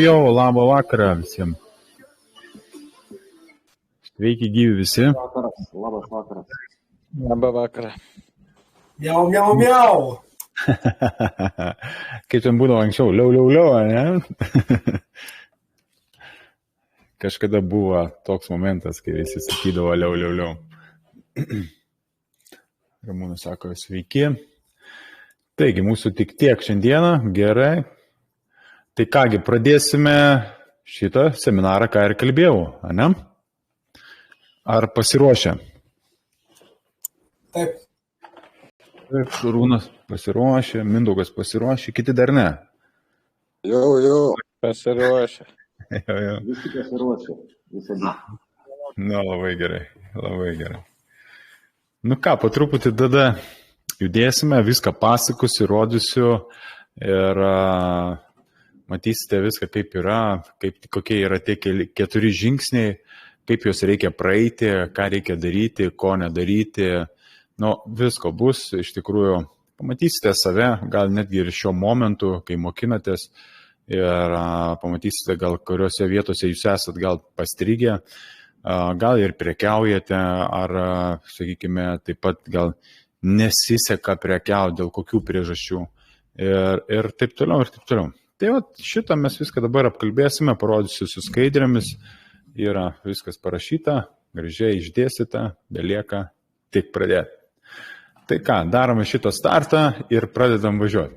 Jau, labą vakarą visiems. Sveiki gyvi visi. Labas vakaras. Labą vakarą. Miau. Kaip ten būdavo anksčiau, liau, ne? Kažkada buvo toks momentas, kai visi sakydavo liau. Ramūnas sako, sveiki. Taigi, mūsų tik tiek šiandieną, gerai. Tai kągi, pradėsime šitą seminarą, ką ir kalbėjau, ne? Ar pasiruošę? Taip. Taip, Šarūnas pasiruošė, Mindaugas pasiruošė, kiti dar ne. Jau, pasiruošę. Jau. Visi pasiruošę. Nu, labai gerai. Nu ką, po truputį tada judėsime, viską pasakosiu, rodysiu ir matysite viską, kaip yra, kokie yra tie 4 žingsniai, kaip juos reikia praeiti, ką reikia daryti, ko nedaryti. Nu, visko bus, iš tikrųjų, pamatysite save, gal netgi ir šiuo momentu, kai mokinatės, ir pamatysite, gal kuriuose vietose jūs esat gal pastrigę, gal ir prekiaujate, ar, sakykime, taip pat gal nesiseka prekiauti dėl kokių priežasčių ir taip toliau. Tai va, šitą mes viską dabar apkalbėsime, parodysiu su skaidrėmis, yra viskas parašyta, gražiai išdėstyta, belieka tik pradėti. Tai ką, darome šitą startą ir pradedam važiuoti.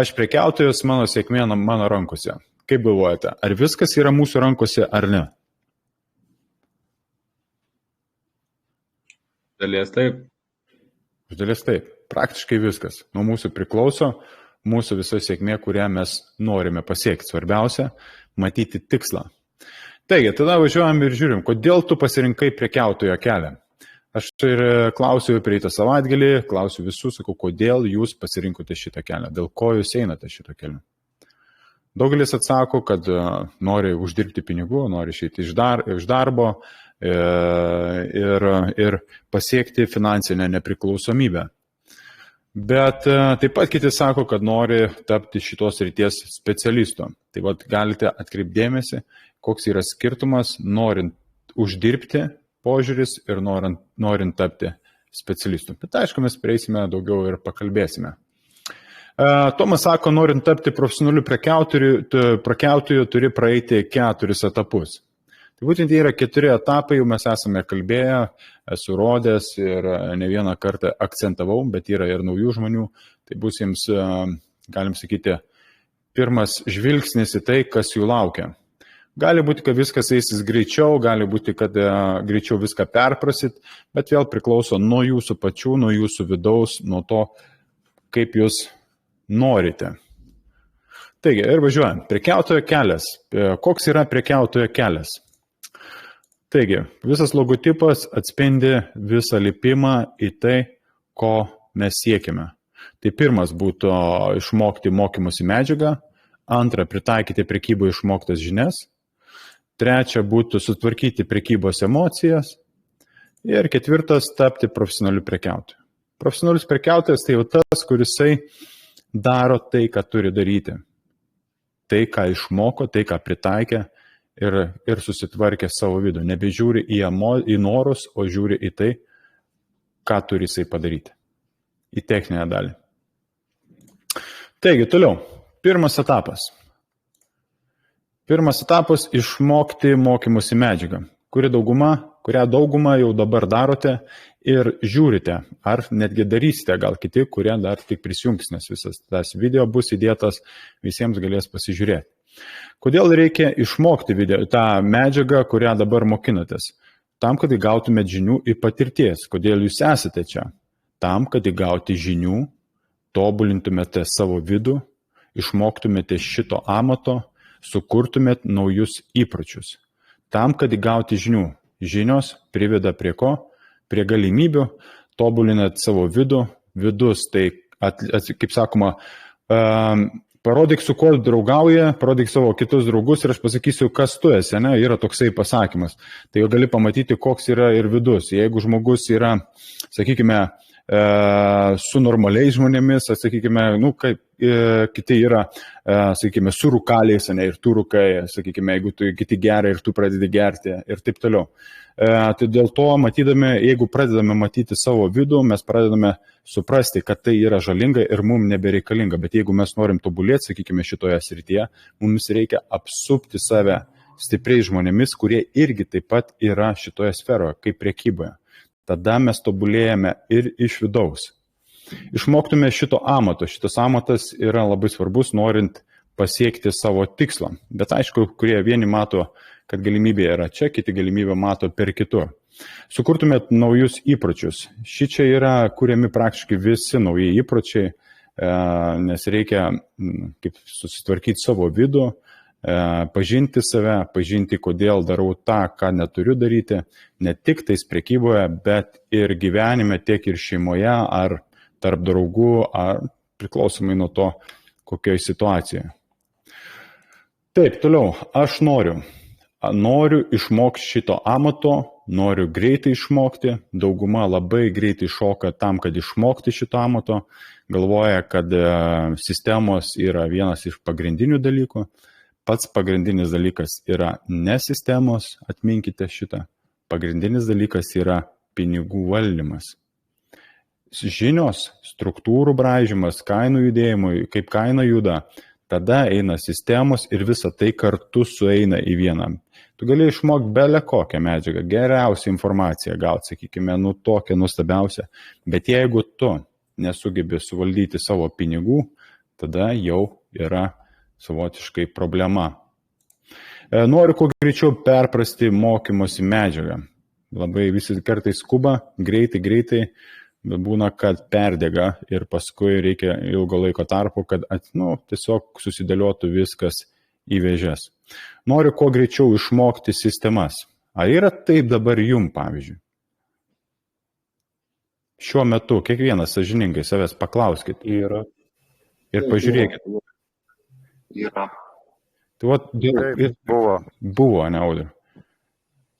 Aš prekiautojas, mano sėkmė mano rankose. Kaip galvojate, ar viskas yra mūsų rankose ar ne? Dalies taip. Iš dalies taip, praktiškai viskas. Nuo mūsų priklauso mūsų visa sėkmė, kurią mes norime pasiekti. Svarbiausia, matyti tikslą. Taigi, tada važiuojam ir žiūrim, kodėl tu pasirinkai prekiautojo kelią. Aš ir klausiu prieitą savaitgalį, klausiu visų, sakau, kodėl jūs pasirinkote šitą kelią, dėl ko jūs einate šitą kelią. Daugelis atsako, kad nori uždirbti pinigų, nori išeiti iš darbo ir pasiekti finansinę nepriklausomybę. Bet taip pat kiti sako, kad nori tapti šitos srities specialistu. Tai vat galite atkreipdėmėsi, koks yra skirtumas norint uždirbti požiūris ir norint tapti specialistu. Bet aišku, mes prieisime daugiau ir pakalbėsime. Tomas sako, norint tapti profesionaliu prekiautoju, turi praeiti 4 etapus. Tai būtent yra 4 etapai, jau mes esame kalbėję, esu rodęs ir ne vieną kartą akcentavau, bet yra ir naujų žmonių. Tai bus jums, galim sakyti, pirmas žvilgsnis į tai, kas jų laukia. Gali būti, kad viskas eisis greičiau, gali būti, kad greičiau viską perprasit, bet vėl priklauso nuo jūsų pačių, nuo jūsų vidaus, nuo to, kaip jūs norite. Taigi, ir važiuojam. Prekiautojo kelias. Koks yra prekiautojo kelias? Taigi, visas logotipas atspindi visą lipimą į tai, ko mes siekime. Tai pirmas būtų išmokti mokymosi medžiagą, antra, pritaikyti prekyboje išmoktas žinias, trečia būtų sutvarkyti prekybos emocijas ir ketvirtas, tapti profesionaliu prekiautoju. Profesionalius prekiautojas tai jau tas, kurisai daro tai, ką turi daryti. Tai, ką išmoko, tai, ką pritaikė ir susitvarkė savo vidų. Nebežiūri į norus, o žiūri į tai, ką turi jisai padaryti. Į techninę dalį. Taigi, toliau. Pirmas etapas. Pirmas etapas – išmokti mokymosi medžiagą, kuri dauguma kurią daugumą jau dabar darote ir žiūrite, ar netgi darysite, gal kiti, kurie dar tik prisijungs, nes visas tas video bus įdėtas, visiems galės pasižiūrėti. Kodėl reikia išmokti tą medžiagą, kurią dabar mokinatės? Tam, kad įgautumėte žinių ir patirties. Kodėl jūs esate čia? Tam, kad įgauti žinių, tobulintumėte savo vidų, išmoktumėte šito amato, sukurtumėte naujus įpročius. Tam, kad įgauti žinių. Žinios priveda prie ko? Prie galimybių, tobulinat savo vidų. Vidus, tai, kaip sakoma, parodyk, su kuo draugauja, parodyk savo kitus draugus ir aš pasakysiu, kas tu esi, ne? Yra toksai pasakymas. Tai jau gali pamatyti, koks yra ir vidus. Jeigu žmogus yra, sakykime, su normaliais žmonėmis, sakykime, kaip kiti yra, sakykime, su rūkaliais, ne, ir tu rūkai, sakykime, jeigu kiti geria ir tu pradedi gerti ir taip toliau. Tai dėl to, matydami, jeigu pradedame matyti savo vidų, mes pradedame suprasti, kad tai yra žalinga ir mums nebereikalinga. Bet jeigu mes norim tobulėti, sakykime, šitoje srityje, mums reikia apsupti save stipriais žmonėmis, kurie irgi taip pat yra šitoje sferoje, kaip prekyboje. Tada mes tobulėjame ir iš vidaus. Išmoktume šito amato. Šitas amatas yra labai svarbus, norint pasiekti savo tikslą. Bet aišku, kurie vieni mato, kad galimybė yra čia, kiti galimybę mato per kitur. Sukurtumėt naujus įpročius. Šičia yra kuriami praktiškai visi nauji įpročiai, nes reikia kaip susitvarkyti savo vidų, pažinti save, pažinti, kodėl darau tą, ką neturiu daryti, ne tik tais prekyboje, bet ir gyvenime, tiek ir šeimoje, ar tarp draugų, ar priklausomai nuo to, kokioje situacijoje. Taip, toliau, aš noriu išmokti šito amato, noriu greitai išmokti, dauguma labai greitai šoka tam, kad išmokti šito amato, galvoja, kad sistemos yra vienas iš pagrindinių dalykų. Pats pagrindinis dalykas yra ne sistemos, atminkite šitą. Pagrindinis dalykas yra pinigų valdymas. Žinios, struktūrų braižymas, kainų judėjimui, kaip kaina juda, tada eina sistemos ir visa tai kartu sueina į vieną. Tu gali išmokti belę kokią medžiagą, geriausią informaciją gauti, sakykime, tokią nuostabiausią, bet jeigu tu nesugebi suvaldyti savo pinigų, tada jau yra savotiškai problema. Noriu kuo greičiau perprasti mokymosi medžiagą. Labai visi kartais skuba, greitai, bet būna, kad perdega ir paskui reikia ilgo laiko tarpo, kad tiesiog susidėliotų viskas į vėžes. Noriu kuo greičiau išmokti sistemas. Ar yra taip dabar jum, pavyzdžiui? Šiuo metu kiekvienas sąžiningai savęs paklauskit. Yra. Ir pažiūrėkit. Yra. Tai buvo, ne, Audriau.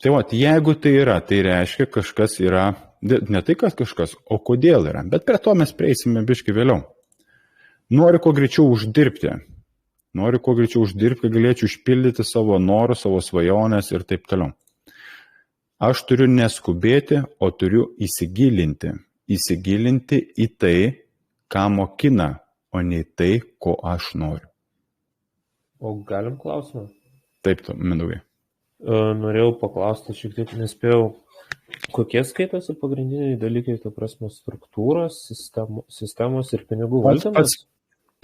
Tai jeigu tai yra, tai reiškia kažkas yra, ne tai kažkas, o kodėl yra. Bet prie to mes prieisime biškį vėliau. Noriu kuo greičiau uždirbti. Kad galėčiau išpildyti savo norus, savo svajonės ir taip toliau. Aš turiu neskubėti, o turiu įsigilinti. Įsigilinti į tai, ką mokina, o ne į tai, ko aš noriu. O galim klausimą? Taip, Mindaugai. Norėjau paklausti, šiek tiek nespėjau, kokie skaitosi pagrindiniai dalykai, ta prasme, struktūros, sistemos ir pinigų valdymas?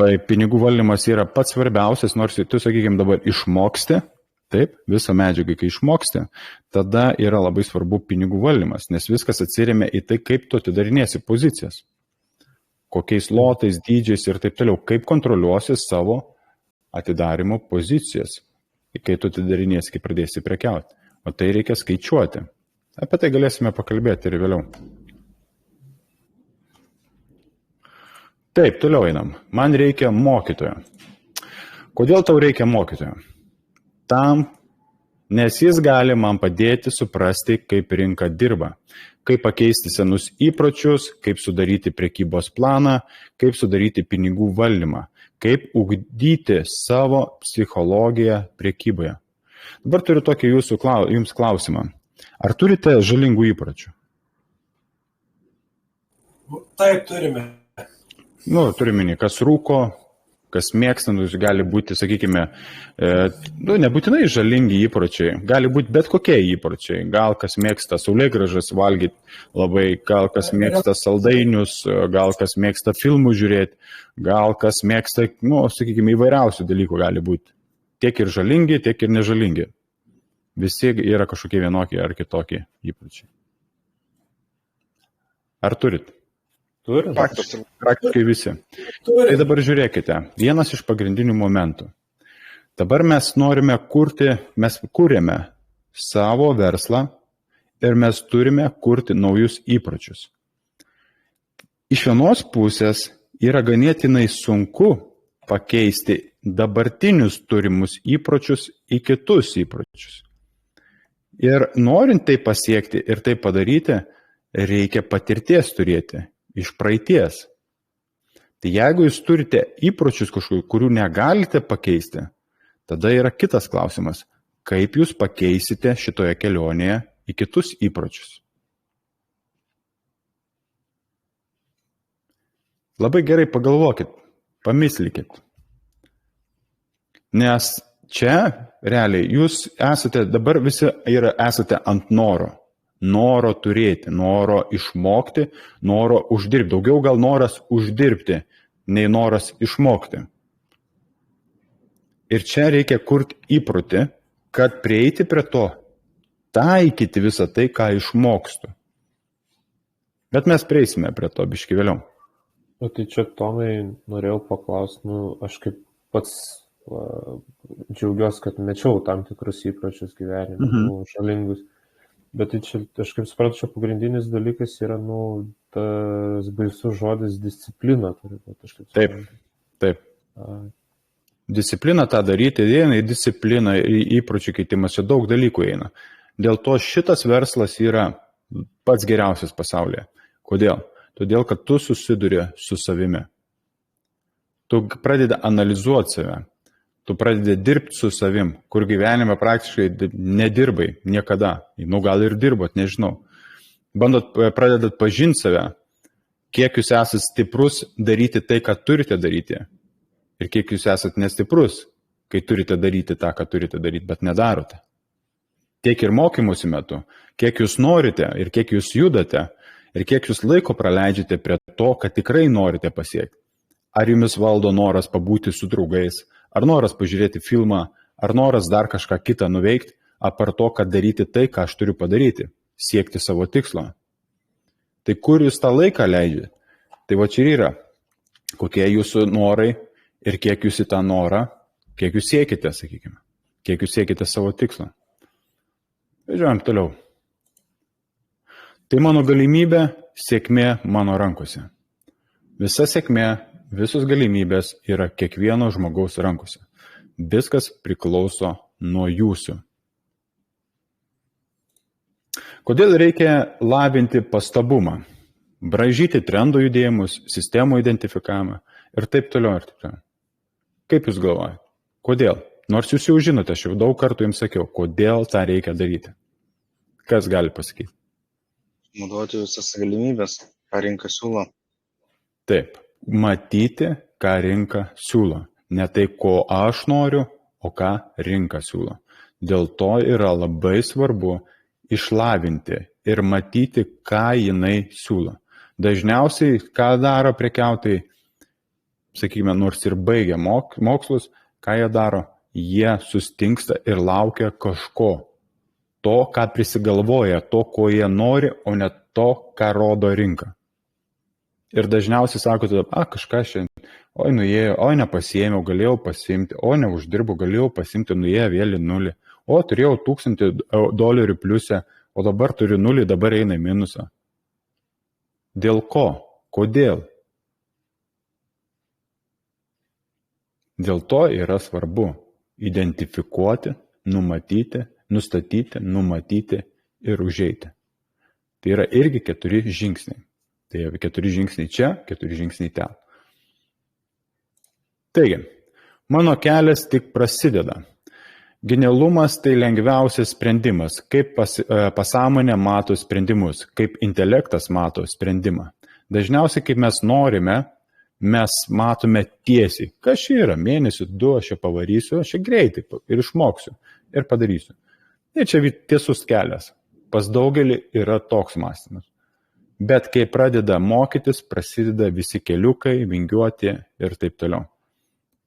Pinigų valdymas yra pats svarbiausias, nors tu, sakykime, dabar išmoksti, taip, visą medžiagą, kai išmoksti, tada yra labai svarbu pinigų valdymas, nes viskas atsiremia į tai, kaip tu atidarinėsi pozicijas, kokiais lotais, dydžiais ir taip toliau, kaip kontroliuosi savo atidarimo pozicijas, kai tu atidarinėsi, kai pradėsi prekiauti. O tai reikia skaičiuoti. Apie tai galėsime pakalbėti ir vėliau. Taip, toliau einam. Man reikia mokytojo. Kodėl tau reikia mokytojo? Tam, nes jis gali man padėti suprasti, kaip rinka dirba, kaip pakeisti senus įpročius, kaip sudaryti prekybos planą, kaip sudaryti pinigų valdymą, kaip ugdyti savo psichologiją prekyboje. Dabar turiu tokį jums klausimą. Ar turite žalingų įpročių? Taip, turime. Turime, kas rūko, kas mėgsta, gali būti, sakykime, nebūtinai žalingi įpročiai, gali būti bet kokie įpročiai. Gal kas mėgsta saulėgrąžas valgyti labai, gal kas mėgsta saldainius, gal kas mėgsta filmų žiūrėti, gal kas mėgsta, sakykime, įvairiausių dalykų gali būti. Tiek ir žalingi, tiek ir nežalingi. Visi yra kažkokie vienokie ar kitokie įpročiai. Ar turit? Turim. Praktiškai visi. Tai dabar žiūrėkite, vienas iš pagrindinių momentų. Dabar mes norime mes kūrėme savo verslą ir mes turime kurti naujus įpročius. Iš vienos pusės yra ganėtinai sunku pakeisti dabartinius turimus įpročius į kitus įpročius. Ir norint tai pasiekti ir tai padaryti, reikia patirties turėti iš praeities. Tai jeigu jūs turite įpročius kažkokių, kurių negalite pakeisti, tada yra kitas klausimas, kaip jūs pakeisite šitoje kelionėje į kitus įpročius. Labai gerai pagalvokit, pamislikit. Nes čia realiai jūs dabar visi esate ant noro. Noro turėti, noro išmokti, noro uždirbti. Daugiau gal noras uždirbti, nei noras išmokti. Ir čia reikia kurti įprotį, kad prieiti prie to, taikyti visą tai, ką išmokstu. Bet mes prieisime prie to biškį vėliau. Tai čia, Tomai, norėjau paklausti, aš kaip pats džiaugiuosi, kad mečiau tam tikrus įpročius gyvenime, žalingus. Bet tai čia, aš kaip suprantu, čia pagrindinis dalykas yra, tas baisus žodis disciplina. Taip. Disciplina tą daryti, įeina į discipliną, į įpročių keitimas, čia daug dalykų eina. Dėl to šitas verslas yra pats geriausias pasaulyje. Kodėl? Todėl, kad tu susiduri su savimi. Tu pradedi analizuoti save. Tu pradedi dirbti su savim, kur gyvenime praktiškai nedirbai niekada. Gal ir dirbot, nežinau. Pradedat pažinti save, kiek jūs esate stiprus daryti tai, ką turite daryti. Ir kiek jūs esate nestiprus, kai turite daryti tą, ką turite daryti, bet nedarote. Tiek ir mokymusi metu, kiek jūs norite ir kiek jūs judate ir kiek jūs laiko praleidžiate prie to, kad tikrai norite pasiekti. Ar jumis valdo noras pabūti su draugais, ar noras pažiūrėti filmą, ar noras dar kažką kitą nuveikti, apart to, kad daryti tai, ką aš turiu padaryti, siekti savo tikslo. Tai kur jūs tą laiką leidžiate? Tai va čia yra, kokie jūsų norai ir kiek jūs į tą norą, kiek jūs siekite, sakykime, kiek jūs siekite savo tikslo. Važiuojam toliau. Tai mano galimybė, sėkmė mano rankose. Visa sėkmė, visos galimybės yra kiekvieno žmogaus rankose. Viskas priklauso nuo jūsų. Kodėl reikia lavinti pastabumą, braižyti trendų judėjimus, sistemų identifikavimą ir taip toliau ir taip toliau. Kaip jūs galvojate? Kodėl? Nors jūs jau žinote, aš jau daug kartų jums sakiau, kodėl tą reikia daryti. Kas gali pasakyti? Naudoti visas galimybės, ką rinka siūlo. Taip, matyti, ką rinka siūlo. Ne tai, ko aš noriu, o ką rinka siūlo. Dėl to yra labai svarbu išlavinti ir matyti, ką jinai siūlo. Dažniausiai, ką daro prekiautojai, sakykime, nors ir baigia mokslus, ką jie daro? Jie sustingsta ir laukia kažko. To, ką prisigalvoja, to, ko jie nori, o ne to, ką rodo rinka. Ir dažniausiai sako, kažką šiandien, oi nuėjo, oi nepasiėmiau, galėjau pasiimti, o neuždirbau, galėjau pasiimti, nuėjo vėl į nulį, o turėjau $1000 pliusę, o dabar turiu nulį, dabar eina į minusą. Dėl ko? Kodėl? Dėl to yra svarbu identifikuoti, numatyti, nustatyti, numatyti ir užeiti. Tai yra irgi 4 žingsniai. Tai 4 žingsniai čia, 4 žingsniai ten. Taigi, mano kelias tik prasideda. Genialumas tai lengviausias sprendimas, kaip pasąmonė mato sprendimus, kaip intelektas mato sprendimą. Dažniausiai, kaip mes norime, mes matome tiesiai, kas čia yra, mėnesį, 2, aš čia pavarysiu, aš čia greitai ir išmoksiu ir padarysiu. Ir čia tiesus kelias. Pas daugelį yra toks mąstymas. Bet kai pradeda mokytis, prasideda visi keliukai, vingiuoti ir taip toliau.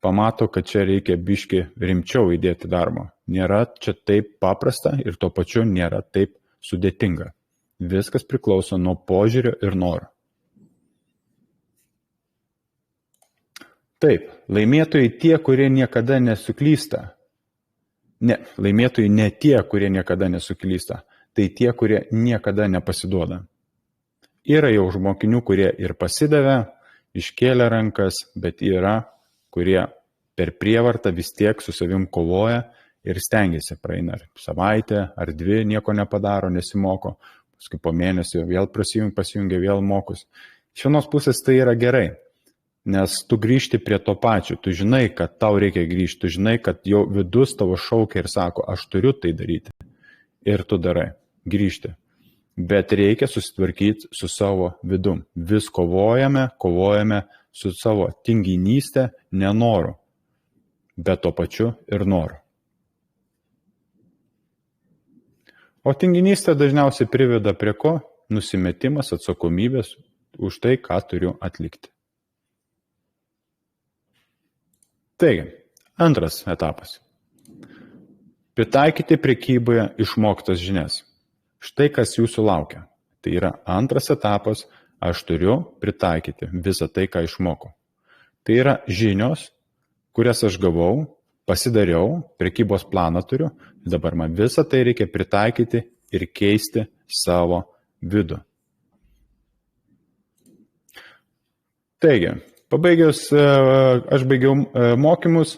Pamato, kad čia reikia biški rimčiau įdėti darbo. Nėra čia taip paprasta ir tuo pačiu nėra taip sudėtinga. Viskas priklauso nuo požiūrio ir noro. Taip, laimėtojai tie, kurie niekada nesuklysta. Ne, laimėtojai ne tie, kurie niekada nesuklysta. Tai tie, kurie niekada nepasiduoda. Yra jau žmonių, kurie ir pasidavė, iškėlė rankas, bet yra, kurie per prievartą vis tiek su savim kovoja ir stengiasi, praeina ar savaitę, ar 2, nieko nepadaro, nesimoko, paskui po mėnesio vėl pasijungia, vėl mokus. Iš vienos pusės tai yra gerai, nes tu grįžti prie to pačio, tu žinai, kad tau reikia grįžti, tu žinai, kad jau vidus tavo šaukia ir sako, aš turiu tai daryti. Ir tu darai, grįžti. Bet reikia susitvarkyti su savo vidum. Vis kovojame su savo tinginystė, nenoru, bet to pačiu ir noru. O tinginystė dažniausiai priveda prie ko? Nusimetimas atsakomybės už tai, ką turiu atlikti. Taigi, antras etapas. Pritaikyti prekyboje išmoktas žinias. Štai kas jūsų laukia. Tai yra antras etapas, aš turiu pritaikyti visą tai, ką išmokau. Tai yra žinios, kurias aš gavau, pasidariau, prekybos planą turiu, dabar man visą tai reikia pritaikyti ir keisti savo vidų. Taigi, aš baigiau mokymus,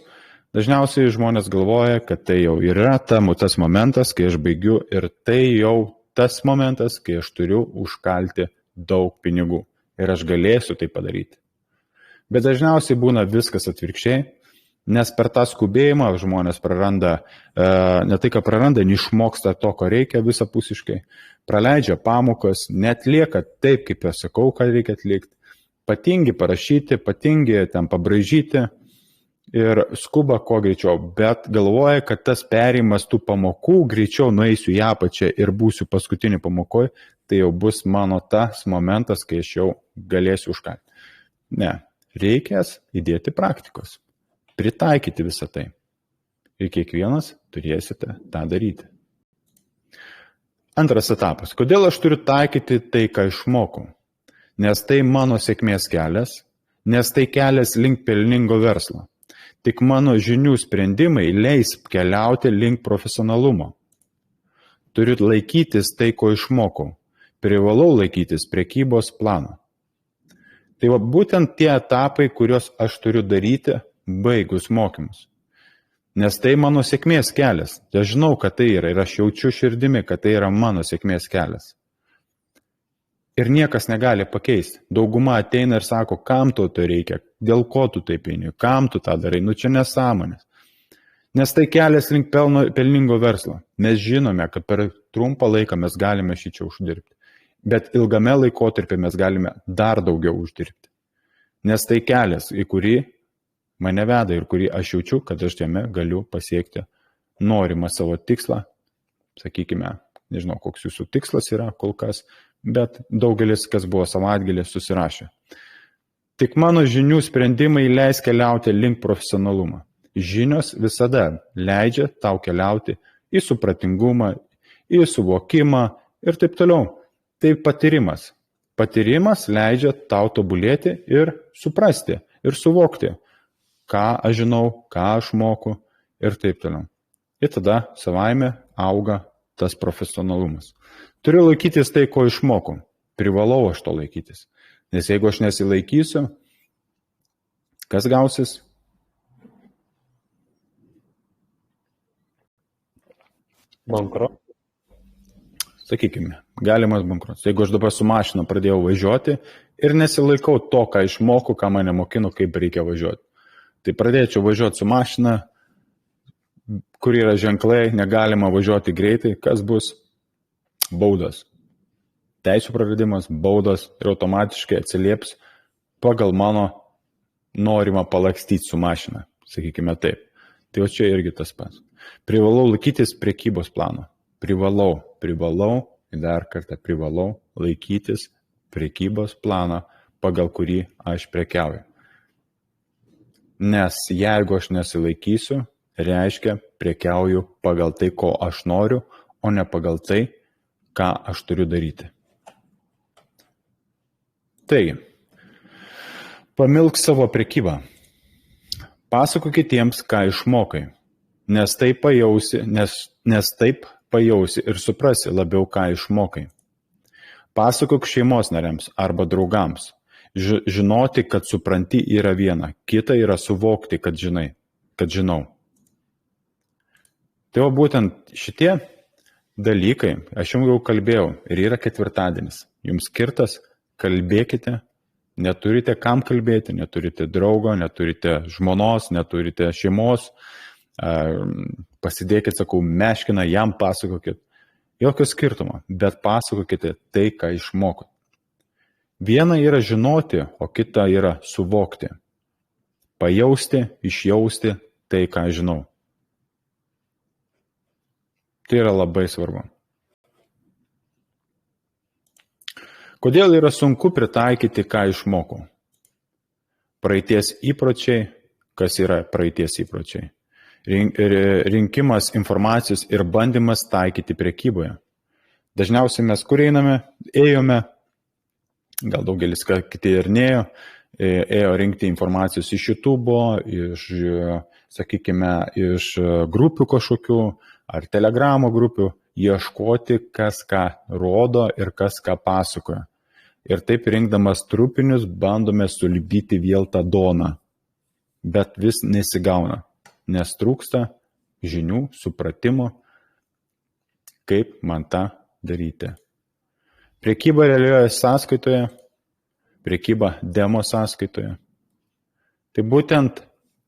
dažniausiai žmonės galvoja, kad tai jau yra tas momentas, kai aš baigiu ir tai jau tas momentas, kai aš turiu užkalti daug pinigų ir aš galėsiu tai padaryti. Bet dažniausiai būna viskas atvirkščiai, nes per tą skubėjimą žmonės praranda, ne tai, ką praranda, neišmoksta to, ko reikia visapusiškai, praleidžia pamokas, netlieka taip, kaip aš sakau, ką reikia atlikti, patingi parašyti, patingi ten pabraižyti ir skuba kuo greičiau, bet galvoja, kad tas perėjimas tų pamokų, greičiau nueisiu į apačią ir būsiu paskutinį pamokoj, tai jau bus mano tas momentas, kai aš jau galėsiu užkalti. Ne, reikės įdėti praktikos, pritaikyti visą tai. Ir kiekvienas turėsite tą daryti. Antras etapas. Kodėl aš turiu taikyti tai, ką išmokau? Nes tai mano sėkmės kelias, nes tai kelias link pelningo verslo. Tik mano žinių sprendimai leis keliauti link profesionalumo. Turiu laikytis tai, ko išmokau. Privalau laikytis prekybos plano. Tai va, būtent tie etapai, kuriuos aš turiu daryti, baigus mokymus. Nes tai mano sėkmės kelias. Aš žinau, kad tai yra ir aš jaučiu širdimi, kad tai yra mano sėkmės kelias. Ir niekas negali pakeisti. Dauguma ateina ir sako, kam to reikia, dėl ko tu taip eini, kam tu tą darai, čia nesąmonės. Nes tai kelias link pelningo verslo. Mes žinome, kad per trumpą laiką mes galime šičia uždirbti. Bet ilgame laikotarpį mes galime dar daugiau uždirbti. Nes tai kelias, į kurį mane veda ir kurį aš jaučiu, kad aš jame galiu pasiekti norimą savo tikslą. Sakykime, nežinau, koks jūsų tikslas yra kol kas, bet daugelis, kas buvo savaitgalį, susirašė. Tik mano žinių sprendimai leis keliauti link profesionalumą. Žinios visada leidžia tau keliauti į supratingumą, į suvokimą ir taip toliau. Tai patyrimas. Patyrimas leidžia tau tobulėti ir suprasti, ir suvokti, ką aš žinau, ką aš moku ir taip toliau. Ir tada savaime auga tas profesionalumas. Turiu laikytis tai, ko išmokau. Privalau aš to laikytis. Nes jeigu aš nesilaikysiu, kas gausis? Bankrotas. Sakykime, galimas bankrotas. Jeigu aš dabar su mašina pradėjau važiuoti ir nesilaikau to, ką išmokau, ką mane mokino, kaip reikia važiuoti. Tai pradėčiau važiuoti su mašina, kur yra ženklai, negalima važiuoti greitai, kas bus? Baudas. Teisų praradimas, baudas ir automatiškai atsilieps pagal mano norima palakstyti su mašina, sakykime taip. Tai jau čia irgi tas pats. Privalau laikytis prekybos plano. Privalau, dar kartą privalau laikytis prekybos planą, pagal kurį aš prekiauju. Nes jeigu aš nesilaikysiu, reiškia prekiauju pagal tai, ko aš noriu, o ne pagal tai, ką aš turiu daryti. Taigi, pamilk savo prekybą. Pasakok kitiems, ką išmokai, nes taip pajausi ir suprasi labiau, ką išmokai. Pasakok šeimos nariams arba draugams. Žinoti, kad supranti, yra viena, kita yra suvokti, kad žinau. Tai jau būtent šitie dalykai, aš jums jau kalbėjau, ir yra ketvirtadienis. Jums skirtas, kalbėkite, neturite kam kalbėti, neturite draugo, neturite žmonos, neturite šeimos, pasidėkit, sakau, meškiną, jam pasakokit. Jokio skirtumo, bet pasakokite tai, ką išmokot. Viena yra žinoti, o kita yra suvokti. Pajausti, išjausti tai, ką žinau. Tai yra labai svarbu. Kodėl yra sunku pritaikyti, ką išmokau? Praeities įpročiai, kas yra praeities įpročiai? Rinkimas informacijos ir bandymas taikyti prekyboje. Dažniausiai mes kur ėjome, gal daugelis kiti ir ėjo rinkti informacijos iš YouTube, iš grupių kažkokių ar Telegramo grupių, ieškoti, kas ką rodo ir kas ką pasakoja. Ir taip rinkdamas trupinius bandome sulipdyti vėl tą doną, bet vis nesigauna, nes trūksta žinių, supratimo, kaip man tą daryti. Prekyba realioje sąskaitoje, prekyba demo sąskaitoje. Tai būtent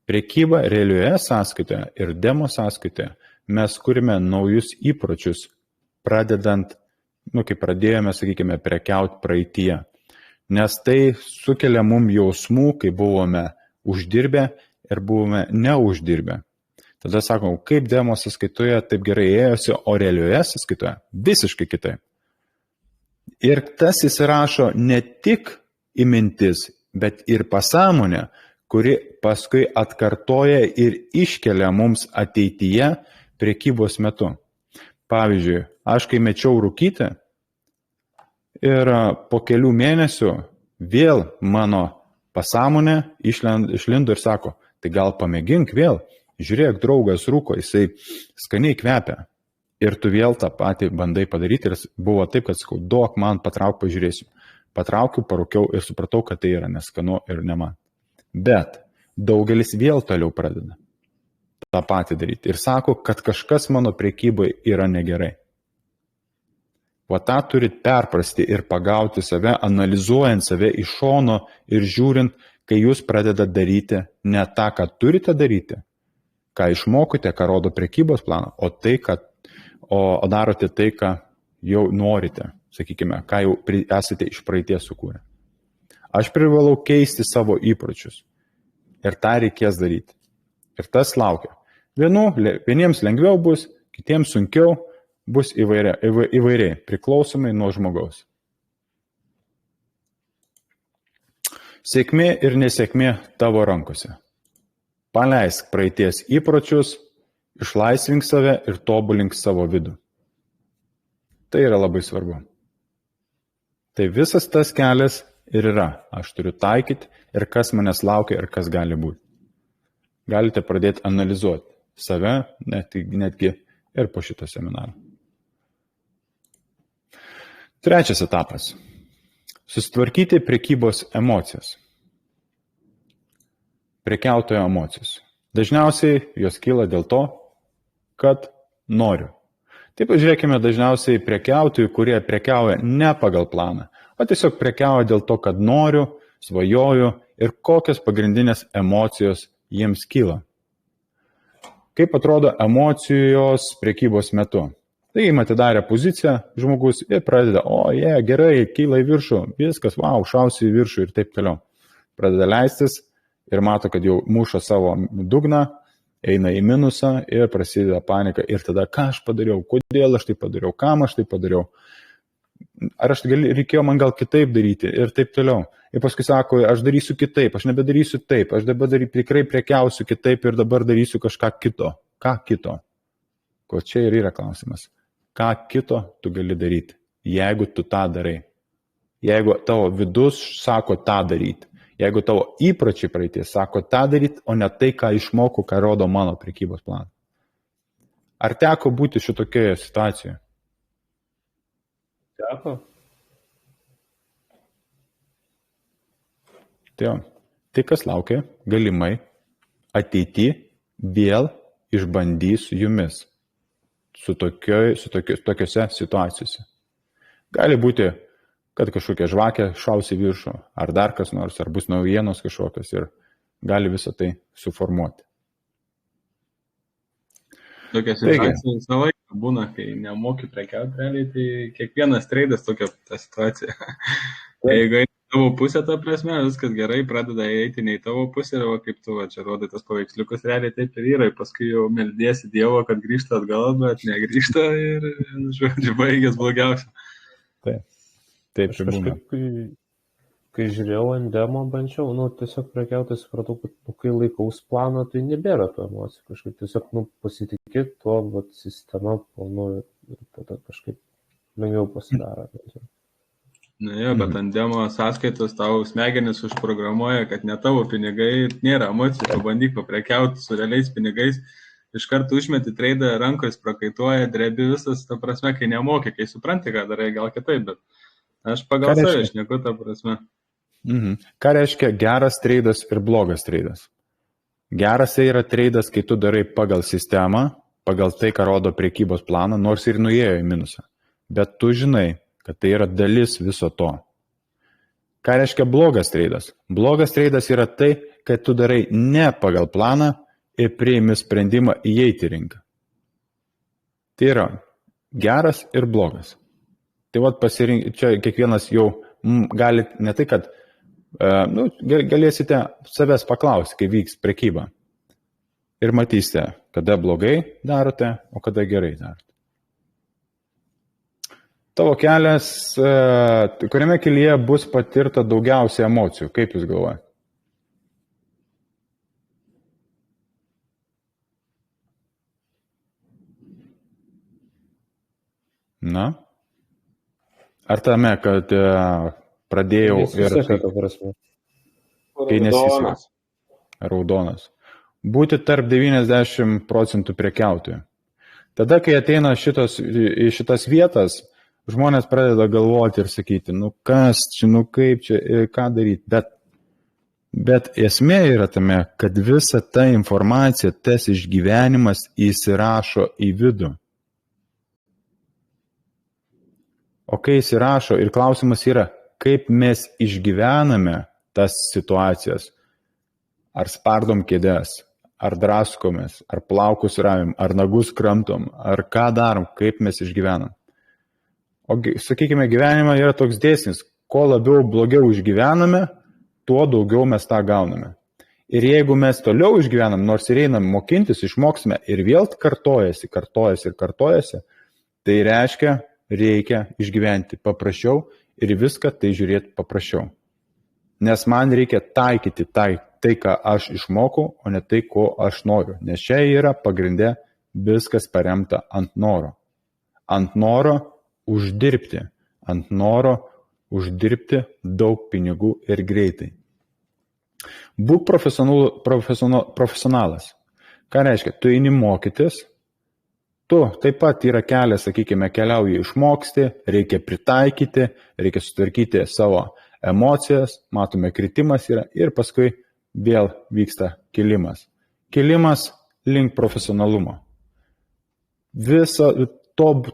prekyba realioje sąskaitoje ir demo sąskaitoje mes kurime naujus įpročius, pradedant, kai pradėjome, sakykime, prekiauti praeityje. Nes tai sukelia mums jausmų, kai buvome uždirbę ir buvome neuždirbę. Tada sakom, kaip demo sąskaitoje taip gerai ėjosi, o realioje sąskaitoje visiškai kitaip. Ir tas įsirašo ne tik į mintis, bet ir pasąmonę, kuri paskui atkartoja ir iškelia mums ateityje prekybos metu. Pavyzdžiui, aš kai mečiau rūkyti ir po kelių mėnesių vėl mano pasąmonė išlindo ir sako, tai gal pamėgink vėl, žiūrėk, draugas rūko, jisai skaniai kvepia. Ir tu vėl tą patį bandai padaryti ir buvo taip, kad sakau, duok man, patrauk, pažiūrėsiu. Patraukiu, parūkiau ir supratau, kad tai yra neskanu ir ne man. Bet daugelis vėl toliau pradeda tą patį daryti ir sako, kad kažkas mano prekyboje yra negerai. O tą turit perprasti ir pagauti save, analizuojant save iš šono ir žiūrint, kai jūs pradedate daryti ne tą, ką turite daryti, ką išmokote, ką rodo prekybos planą, o darote tai, ką jau norite, sakykime, ką jau esate iš praeities sukūrę. Aš privalau keisti savo įpročius ir tą reikės daryti. Ir tas laukia. Vieniems lengviau bus, kitiems sunkiau, bus įvairiai, priklausomai nuo žmogaus. Sėkmė ir nesėkmė tavo rankose. Paleisk praeities įpročius, išlaisvink save ir tobulink savo vidų. Tai yra labai svarbu. Tai visas tas kelias ir yra. Aš turiu taikyti ir kas manęs laukia ir kas gali būti. Galite pradėti analizuoti save, netgi ir po šito seminaro. Trečias etapas. Susitvarkyti prekybos emocijas. Prekiautojo emocijos. Dažniausiai jos kyla dėl to, kad noriu. Taip pažiūrėkime dažniausiai prekiautojų, kurie prekiauja ne pagal planą, o tiesiog prekiauja dėl to, kad noriu, svajoju ir kokios pagrindinės emocijos jiems kyla. Kaip atrodo emocijos prekybos metu? Tai jim atidarė poziciją žmogus ir pradeda, gerai, kyla į viršų, viskas, šausi į viršų ir taip toliau. Pradeda leistis ir mato, kad jau muša savo dugną, eina į minusą ir prasideda panika. Ir tada, ką aš padariau, kodėl aš tai padariau, kam aš tai padariau, ar reikėjo man gal kitaip daryti ir taip toliau. Ir paskui sako, aš darysiu kitaip, aš nebedarysiu taip, aš dabar tikrai prekiausiu kitaip ir dabar darysiu kažką kito. Ką kito? Ko čia ir yra klausimas. Ką kito tu gali daryti, jeigu tu tą darai? Jeigu tavo vidus sako tą daryti, jeigu tavo įpročiai praeities sako tą daryti, o ne tai, ką išmokau, ką rodo mano prekybos planas. Ar teko būti šitokioje situacijoje? Teko. Tai kas laukia, galimai ateity vėl išbandys jumis tokiose situacijose. Gali būti, kad kažkokia žvakė šaus į viršų, ar dar kas nors, ar bus naujienos kažkokios ir gali visą tai suformuoti. Tokia situacija visą laiką būna, kai nemoki prekiauti realiai, tai kiekvienas treidas tokia ta situacija. Jeigu eini į tavo pusę, ta prasme, viskas gerai, pradeda eiti ne į tavo pusę, o kaip tu čia rodai tas paveiksliukas, realiai taip ir yra, paskui jau meldiesi Dievo, kad grįžta atgal, bet negrįžta ir, žodžiu, baigės blogiausia. Taip, aš kažkaip, kai žiūrėjau ant demo, bandžiau, tiesiog prekiauti, supratau, kad kai laikaus planą, tai nebėra tų emocijų, kažkaip tiesiog, pasitikėti tuo, sistema, ir tada kažkaip lengviau pasidaro. Bet ant demo sąskaitos tavo smegenis užprogramuoja, kad ne tavo pinigai, nėra emocijų, pabandyk paprekiauti su realiais pinigais, iš karto užmeti treidą, rankos prakaituoja, drebi visas, ta prasme, kai nemoki, kai supranti, ką darai, gal kitaip, bet aš pagal save šneku, ta prasme. Ką reiškia geras treidas ir blogas treidas? Geras tai yra treidas, kai tu darai pagal sistemą, pagal tai, ką rodo prekybos planą, nors ir nuėjo į minusą. Bet tu žinai, kad tai yra dalis viso to. Ką reiškia blogas treidas? Blogas treidas yra tai, kad tu darai ne pagal planą ir priimi sprendimą įeiti į rinką. Tai yra geras ir blogas. Tai čia kiekvienas jau gali, ne tai, kad galėsite savęs paklausti, kai vyks prekyba. Ir matysite, kada blogai darote, o kada gerai darote. Tavo kelias, kuriame kelyje bus patirta daugiausia emocijų, kaip jūs galvojate? Na? Ar tame, kad pradėjau ir... Kai nesiseka. Raudonas. Būti tarp 90% prekiautojų. Tada, kai ateina į šitas vietas, žmonės pradeda galvoti ir sakyti, kas čia, kaip čia, ką daryti. Bet esmė yra tame, kad visa ta informacija, tas išgyvenimas įsirašo į vidų. O kai įsirašo ir klausimas yra, kaip mes išgyvename tas situacijas, ar spardom kėdes, ar draskomės, ar plaukus ravim, ar nagus kramtom, ar ką darom, kaip mes išgyvenam. O, sakykime, gyvenime yra toks dėsnis, kuo labiau blogiau išgyvename, tuo daugiau mes tą gauname. Ir jeigu mes toliau išgyvenam, nors ir einam mokintis, išmoksime ir vėl kartojasi, tai reiškia, reikia išgyventi paprasčiau ir viską tai žiūrėti paprasčiau. Nes man reikia taikyti tai, ką aš išmokau, o ne tai, ko aš noriu. Nes čia yra pagrindė viskas paremta ant noro. Ant noro uždirbti. Ant noro uždirbti daug pinigų ir greitai. Būk profesionalas. Ką reiškia? Tu eini mokytis. Tu taip pat yra kelias, sakykime, keliauji išmoksti, reikia pritaikyti, reikia sutvarkyti savo emocijas, matome kritimas yra ir paskui vėl vyksta kilimas. Kilimas link profesionalumo.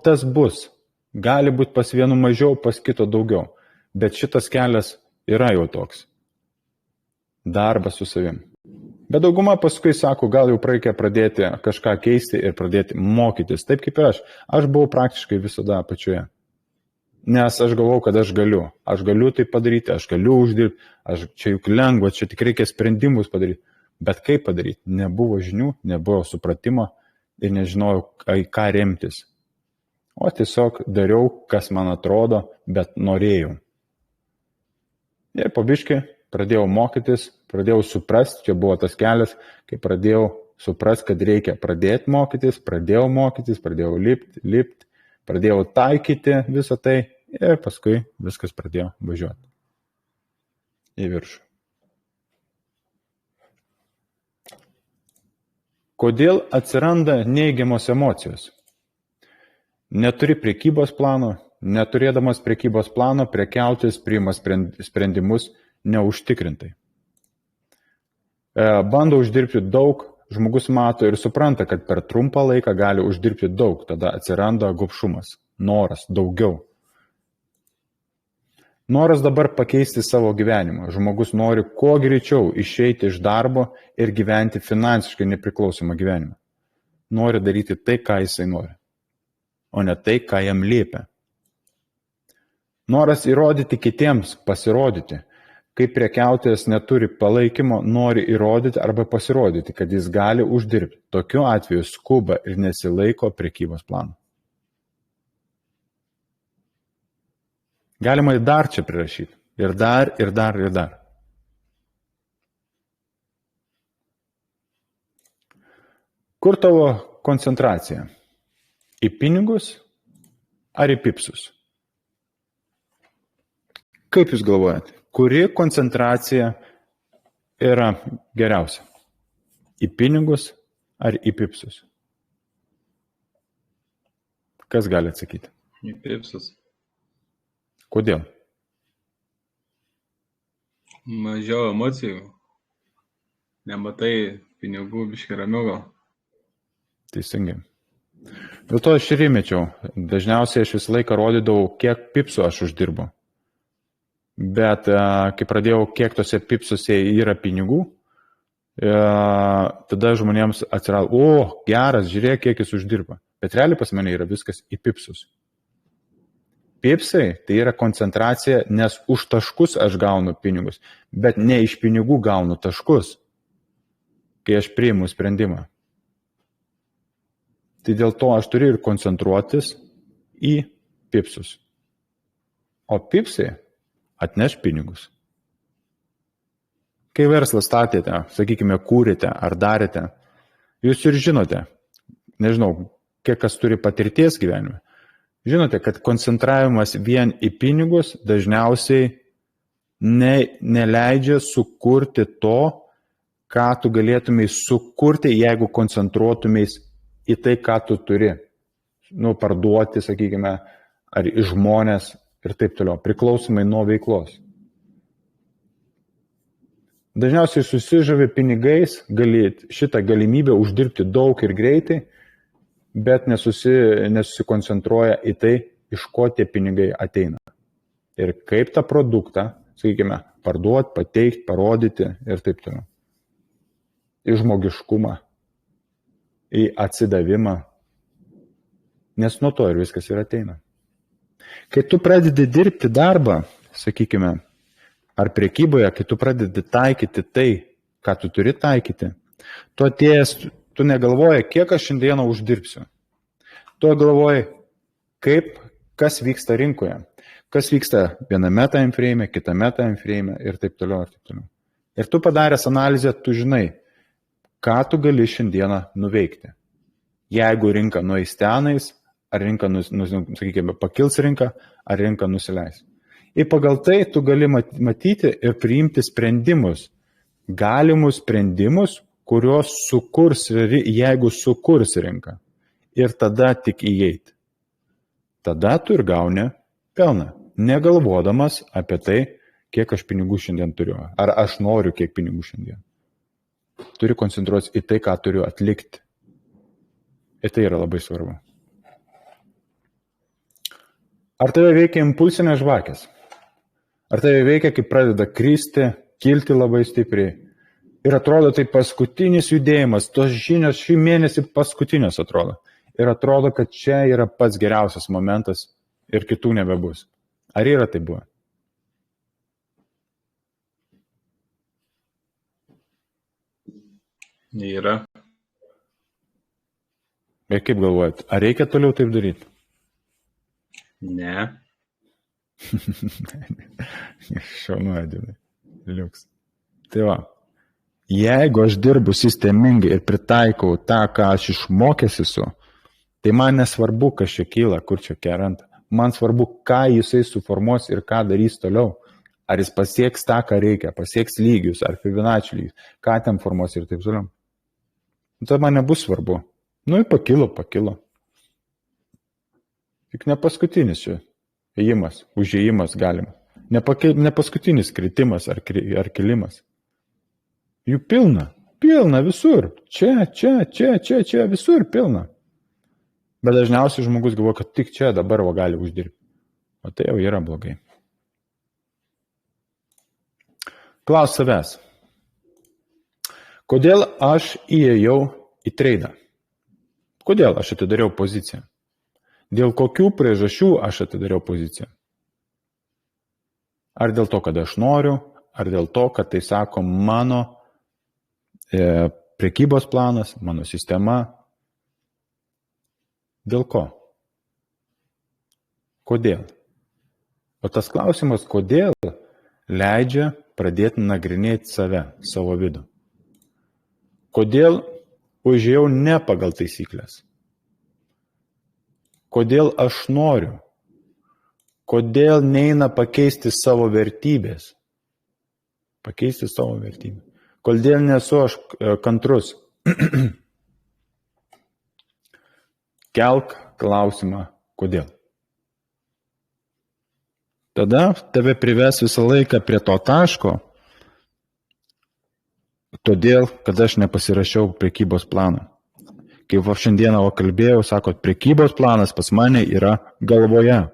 Tas bus. Gali būti pas vienu mažiau, pas kito daugiau. Bet šitas kelias yra jau toks. Darbas su savim. Bet dauguma paskui sako, gal jau reikia pradėti kažką keisti ir pradėti mokytis. Taip kaip ir aš. Aš buvau praktiškai visada apačioje. Nes aš galvau, kad aš galiu tai padaryti, aš galiu uždirbti, čia juk lengva, čia tik reikia sprendimus padaryti. Bet kaip padaryti? Nebuvo žinių, nebuvo supratimo ir nežinojau, ką remtis. O tiesiog dariau, kas man atrodo, bet norėjau. Ir po biškį pradėjau mokytis, pradėjau suprasti, čia buvo tas kelias, kai pradėjau suprasti, kad reikia pradėti mokytis, pradėjau lipti, pradėjau taikyti visą tai ir paskui viskas pradėjo važiuoti į viršų. Kodėl atsiranda neigiamos emocijos? Neturi prekybos plano, neturėdamas prekybos plano, prekiautis priima sprendimus neužtikrintai. Bando uždirbti daug, žmogus mato ir supranta, kad per trumpą laiką gali uždirbti daug, tada atsiranda gobšumas, noras daugiau. Noras dabar pakeisti savo gyvenimą. Žmogus nori kuo greičiau išeiti iš darbo ir gyventi finansiškai nepriklausomą gyvenimą. Nori daryti tai, ką jisai nori, o ne tai, ką jam liepia. Noras įrodyti kitiems, pasirodyti. Kai prekiautojas neturi palaikymo, nori įrodyti arba pasirodyti, kad jis gali uždirbti. Tokiu atveju skuba ir nesilaiko prekybos plano. Galima ir dar čia prirašyti. Ir dar. Kur tavo koncentracija? Į pinigus ar į pipsus? Kaip jūs galvojate, kuri koncentracija yra geriausia? Į pinigus ar į pipsus? Kas gali atsakyti? Į pipsus. Kodėl? Mažiau emocijų. Nematai pinigų, biškį ramiau gal. Teisingai. Dėl to aš ir įmečiau. Dažniausiai aš visą laiką rodydavau, kiek pipsų aš uždirbu. Bet kai pradėjau, kiek tose pipsuose yra pinigų, tada žmonėms atsirado, geras, žiūrėk, kiek jis uždirba. Bet realiai pas mane yra viskas į pipsus. Pipsai tai yra koncentracija, nes už taškus aš gaunu pinigus, bet ne iš pinigų gaunu taškus, kai aš priimu sprendimą. Tai dėl to aš turiu ir koncentruotis į pipsus. O pipsai atneš pinigus. Kai verslą statėte, sakykime, kūrėte ar darėte, jūs ir žinote, nežinau, kiek kas turi patirties gyvenime, žinote, kad koncentravimas vien į pinigus dažniausiai neleidžia sukurti to, ką tu galėtumai sukurti, jeigu koncentruotumės į tai, ką tu turi. Parduoti, sakykime, ar į žmonės ir taip toliau, priklausomai nuo veiklos. Dažniausiai susižavi pinigais, šitą galimybę uždirbti daug ir greitai, bet nesusikoncentruoja į tai, iš ko tie pinigai ateina. Ir kaip tą produktą, sakykime, parduoti, pateikti, parodyti ir taip toliau. Į žmogiškumą, į atsidavimą, nes nuo to ir viskas ir ateina. Kai tu pradedi dirbti darbą, sakykime, ar prekyboje, kai tu pradedi taikyti tai, ką tu turi taikyti, tu atėjęs, tu negalvoji, kiek aš šiandieną uždirbsiu. Tu galvoji, kas vyksta rinkoje, kas vyksta viename time frame, kitame time frame ir taip toliau, ir taip toliau. Ir tu padaręs analizę, tu žinai, ką tu gali šiandieną nuveikti. Jeigu rinka nueis tenais, ar rinka, sakykime, pakils rinka, ar rinka nusileis. Ir pagal tai tu gali matyti ir priimti sprendimus, galimus sprendimus, kurios sukurs, jeigu sukurs rinką. Ir tada tik įeiti. Tada tu ir gauni pelną, negalvodamas apie tai, kiek aš pinigų šiandien turiu, ar aš noriu kiek pinigų šiandien. Turi koncentruotis į tai, ką turiu atlikti. Ir tai yra labai svarbu. Ar tave veikia impulsinės žvakės? Ar tave veikia, kai pradeda kristi, kilti labai stipriai? Ir atrodo, tai paskutinis judėjimas, tos žinios šį mėnesį paskutinės atrodo. Ir atrodo, kad čia yra pats geriausias momentas ir kitų nebebus. Ar yra tai buvo? Yra. Ir kaip galvojat, ar reikia toliau taip daryti? Ne. Šaunu, Edinai. Liuks. Tai va. Jeigu aš dirbu sistemingai ir pritaikau tą, ką aš išmokęs esu, tai man nesvarbu, kas čia kyla, kur čia keranta. Man svarbu, ką jisai suformuos ir ką darys toliau. Ar jis pasieks tą, ką reikia, pasieks lygius, ar Fibonacci lygius, ką ten formuos ir taip toliau. Tai man nebus svarbu. Nu, pakilo. Tik ne paskutinis čia ėjimas, užėjimas galima. Ne paskutinis kritimas ar kilimas. Jų pilna visur. Čia, visur pilna. Bet dažniausiai žmogus galvoja, kad tik čia dabar gali uždirbti. O tai jau yra blogai. Klaus savęs. Kodėl aš įėjau į treidą? Kodėl aš atidariau poziciją? Dėl kokių priežasčių aš atidariau poziciją? Ar dėl to, kad aš noriu, ar dėl to, kad tai sako mano prekybos planas, mano sistema? Dėl ko? Kodėl? O tas klausimas, kodėl, leidžia pradėti nagrinėti save, savo vidų. Kodėl užėjau ne pagal taisyklės? Kodėl aš noriu? Kodėl neina pakeisti savo vertybės? Pakeisti savo vertybę. Kodėl nesu aš kantrus? Kelk klausimą, kodėl. Tada tave prives visą laiką prie to taško, todėl, kad aš nepasirašiau prekybos planą. Kaip šiandieną kalbėjau, sakot, prekybos planas pas mane yra galvoje.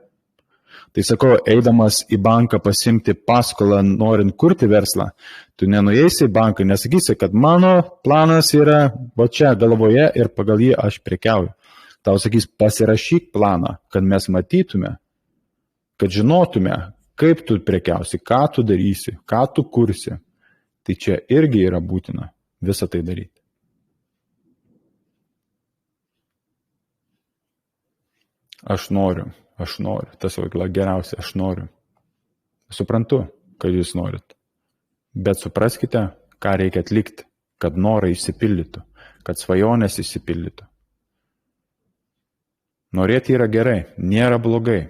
Tai sakau, eidamas į banką pasimti paskolą, norint kurti verslą, tu nenueisi į banką, nesakysi, kad mano planas yra va čia galvoje ir pagal jį aš prekiauju. Tau sakys, pasirašyk planą, kad mes matytume, kad žinotume, kaip tu prekiausi, ką tu darysi, ką tu kursi. Tai čia irgi yra būtina visą tai daryti. Aš noriu, tas vaikla geriausia, aš noriu. Suprantu, kad jūs norit, bet supraskite, ką reikia atlikti, kad norai išsipildytų, kad svajonės išsipildytų. Norėti yra gerai, nėra blogai,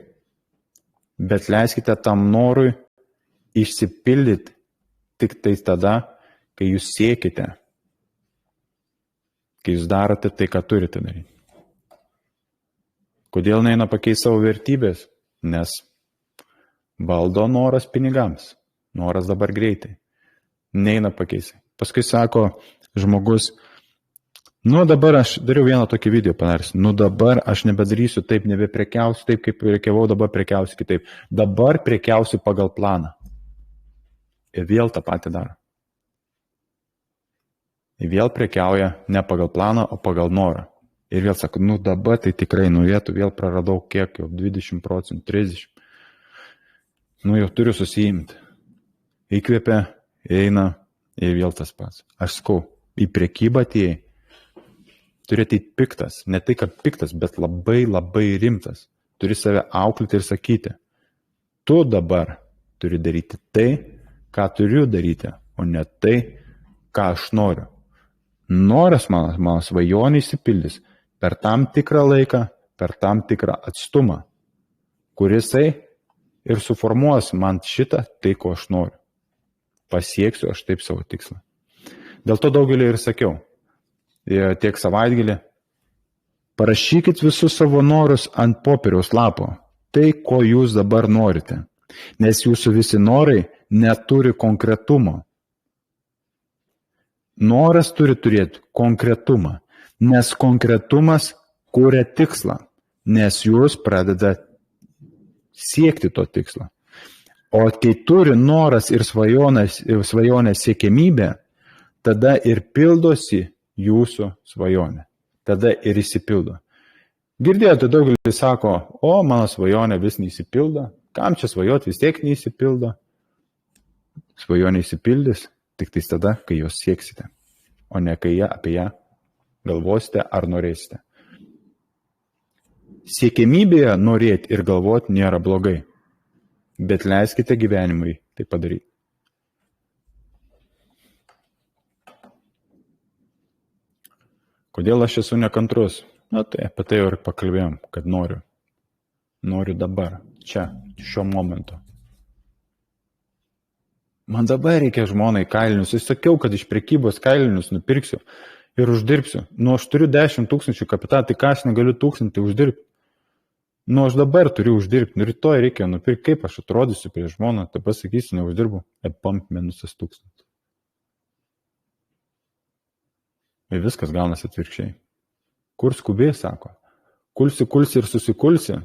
bet leiskite tam norui išsipildyti tik tai tada, kai jūs siekite, kai jūs darote tai, ką turite daryti. Kodėl neina pakeisti savo vertybės? Nes valdo noras pinigams, noras dabar greitai. Neina pakeisti. Paskui sako žmogus, dabar aš dariau vieną tokį video padaręs, dabar aš nebedarysiu taip, nebeprekiausiu taip, kaip prekiavau, dabar prekiausiu kitaip. Dabar prekiausiu pagal planą. Ir vėl tą patį daro. Ir vėl prekiauja ne pagal planą, o pagal norą. Ir vėl sako, dabar tai tikrai vietų, vėl praradau kiek, jau 20%, 30%. Jau turiu susiimti. Įkvėpia, eina ir vėl tas pats. Aš sakau, į prekybą atėjai. Turi ateiti piktas, ne tai, kad piktas, bet labai, labai rimtas. Turi save auklėti ir sakyti, tu dabar turi daryti tai, ką turiu daryti, o ne tai, ką aš noriu. Noras mano svajonė išsipildys per tam tikrą laiką, per tam tikrą atstumą, kurisai ir suformuos man šitą tai, ko aš noriu. Pasieksiu aš taip savo tikslą. Dėl to daugelį ir sakiau, tiek savaitgalį, parašykit visus savo norus ant popieriaus lapo, tai, ko jūs dabar norite, nes jūsų visi norai neturi konkretumo. Noras turi turėti konkretumą, nes konkretumas kuria tikslą, nes jūs pradeda siekti to tikslo. O kai turi noras ir svajonės siekiamybė, tada ir pildosi jūsų svajonė. Tada ir įsipildo. Girdėjote, daugelis sako, mano svajonė vis neįsipildo, Kam čia svajot, vis tiek neįsipildo. Svajonė įsipildys tik tais tada, kai jos sieksite, o ne kai apie ją galvosite ar norėsite. Siekiamybėje norėti ir galvoti nėra blogai, bet leiskite gyvenimui tai padaryti. Kodėl aš esu nekantrus? Tai apie tai jau ir pakalbėjom, kad noriu. Noriu dabar, čia, šiuo momentu. Man dabar reikia žmonai kailinius. Aš sakiau, kad iš prekybos kailinius nupirksiu ir uždirbsiu. Aš turiu 10 000 kapitalą, tai ką aš negaliu 1000 uždirbti. Aš dabar turiu uždirbti. Rytoj reikia nupirkti, kaip aš atrodysiu prie žmoną. Tai pasakysiu, neuždirbu. Pump minusas 1000. Ir viskas gaunasi atvirkščiai. Kur skubiai, sako. Kulsi ir susikulsi.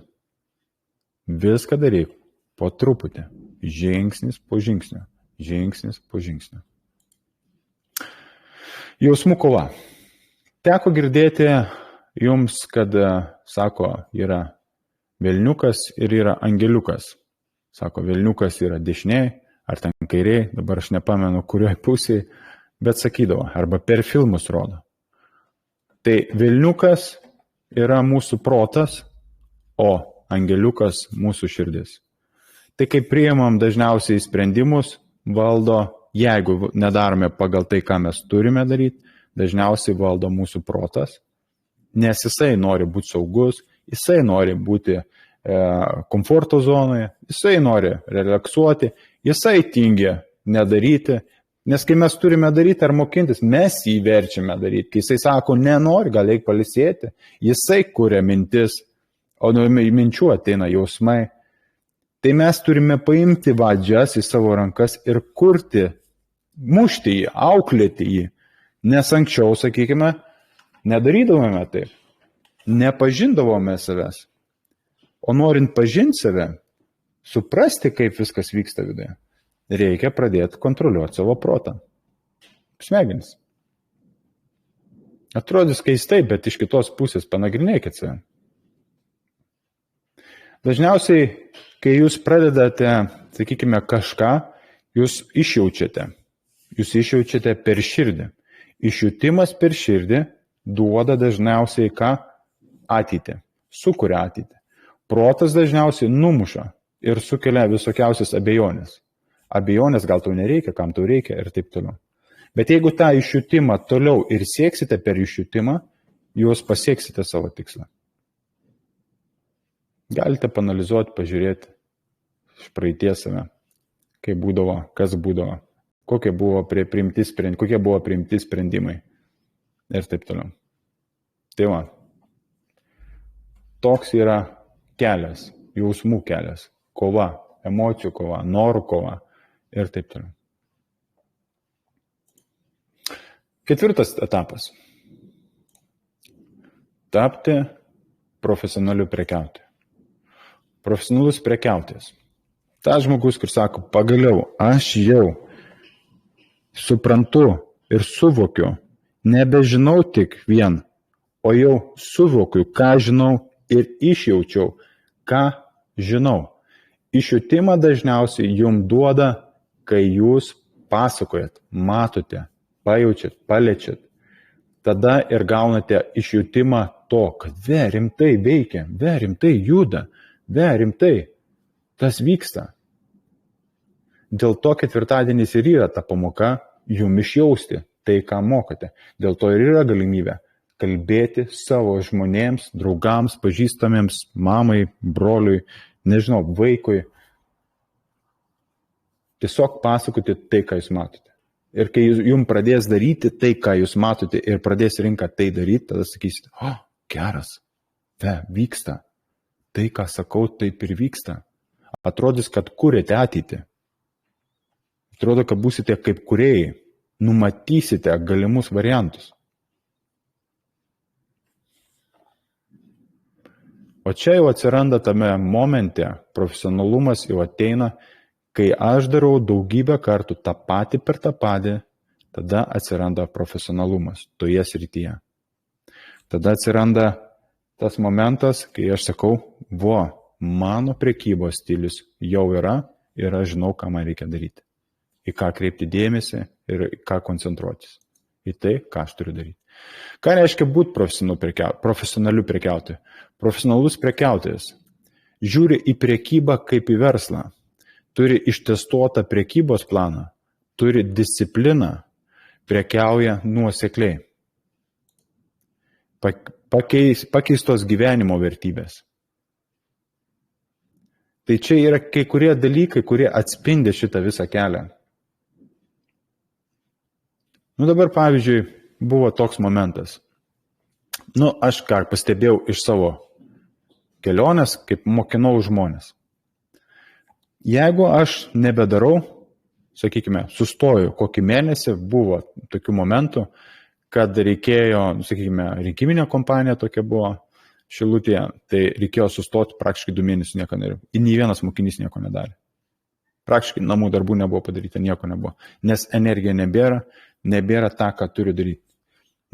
Viską daryk po truputį. Žingsnis po žingsnio. Žingsnis po žingsnio. Jausmų kova. Teko girdėti jums, kad, sako, yra velniukas ir yra angeliukas. Sako, velniukas yra dešiniai ar ten kairiai, dabar aš nepamenu, kurioje pusėje, bet sakydavo, arba per filmus rodo. Tai velniukas yra mūsų protas, o angeliukas mūsų širdis. Tai kaip priimam dažniausiai sprendimus, valdo, jeigu nedarome pagal tai, ką mes turime daryti, dažniausiai valdo mūsų protas, nes jisai nori būti saugus, jisai nori būti komforto zonoje, jisai nori relaksuoti, jisai tingi nedaryti, nes kai mes turime daryti ar mokintis, mes jį verčiame daryti. Kai jisai sako, nenori, gal reikia palisėti, jisai kuria mintis, o nuo minčių ateina jausmai. Tai mes turime paimti vadžias į savo rankas ir kurti, mušti jį, auklėti jį. Nes anksčiau, sakykime, nedarydavome taip, nepažindavome savęs. O norint pažinti save, suprasti, kaip viskas vyksta viduje, reikia pradėti kontroliuoti savo protą. Smegenis. Atrodys keistai, bet iš kitos pusės panagrinėkit save. Dažniausiai, kai jūs pradedate, sakykime, kažką, jūs išjaučiate. Jūs išjaučiate per širdį. Išjutimas per širdį duoda dažniausiai ką? Ateitį. Sukuria ateitį. Protas dažniausiai numuša ir sukelia visokiausias abejonės. Abejonės gal tau nereikia, kam tau reikia ir taip toliau. Bet jeigu tą išjutimą toliau ir sieksite per išjutimą, jūs pasieksite savo tikslą. Galite panalizuoti, pažiūrėti iš praeities save, kaip būdavo, kas būdavo, kokie buvo priimti sprendimai ir taip toliau. Tai va, toks yra kelias, jausmų kelias, kova, emocijų kova, norų kova ir taip toliau. 4 etapas. Tapti profesionaliu prekiautoju. Profesionalus prekiautojas. Ta žmogus, kur sako, pagaliau, aš jau suprantu ir suvokiu, nebežinau tik vien, o jau suvokiu, ką žinau ir išjaučiau, ką žinau. Išjutimą dažniausiai jums duoda, kai jūs pasakojat, matote, pajaučiat, paliečiat. Tada ir gaunate išjutimą to, kad rimtai veikia, rimtai juda, rimtai tas vyksta. Dėl to 4-adienis ir yra ta pamoka jums išjausti tai, ką mokate. Dėl to ir yra galimybė kalbėti savo žmonėms, draugams, pažįstamiems, mamai, broliui, nežinau, vaikui. Tiesiog pasakoti tai, ką jūs matote. Ir kai jums pradės daryti tai, ką jūs matote ir pradės rinka tai daryti, tada sakysite, geras, vyksta. Tai, ką sakau, taip ir vyksta. Atrodys, kad kuriate ateitį. Atrodo, kad būsite kaip kūrėjai. Numatysite galimus variantus. O čia jau atsiranda tame momente, profesionalumas jau ateina, kai aš darau daugybę kartų tą patį per tą patį, tada atsiranda profesionalumas toje srityje. Tada atsiranda tas momentas, kai aš sakau, mano prekybos stilius jau yra ir aš žinau, ką man reikia daryti. Į ką kreipti dėmesį ir į ką koncentruotis. Į tai, ką aš turiu daryti. Ką reiškia būti profesionaliu prekiautoju? Profesionalus prekiautojas žiūri į prekybą kaip į verslą. Turi ištestuotą prekybos planą, turi discipliną, prekiauja nuosekliai. Pakeistos gyvenimo vertybės. Tai čia yra kai kurie dalykai, kurie atspindi šitą visą kelią. Dabar, pavyzdžiui, buvo toks momentas. Aš ką pastebėjau iš savo kelionės, kaip mokinau žmonės. Jeigu aš nebedarau, sakykime, sustoju kokį mėnesį, buvo tokių momentų, kad reikėjo, sakykime, rinkiminė kompanija tokia buvo Šilutėje, tai reikėjo sustoti praktiškai 2 mėnesius nieko nedarė. Ir nei vienas mokinys nieko nedarė. Praktiškai namų darbų nebuvo padaryta, nieko nebuvo. Nes energija nebėra tą, ką turiu daryti.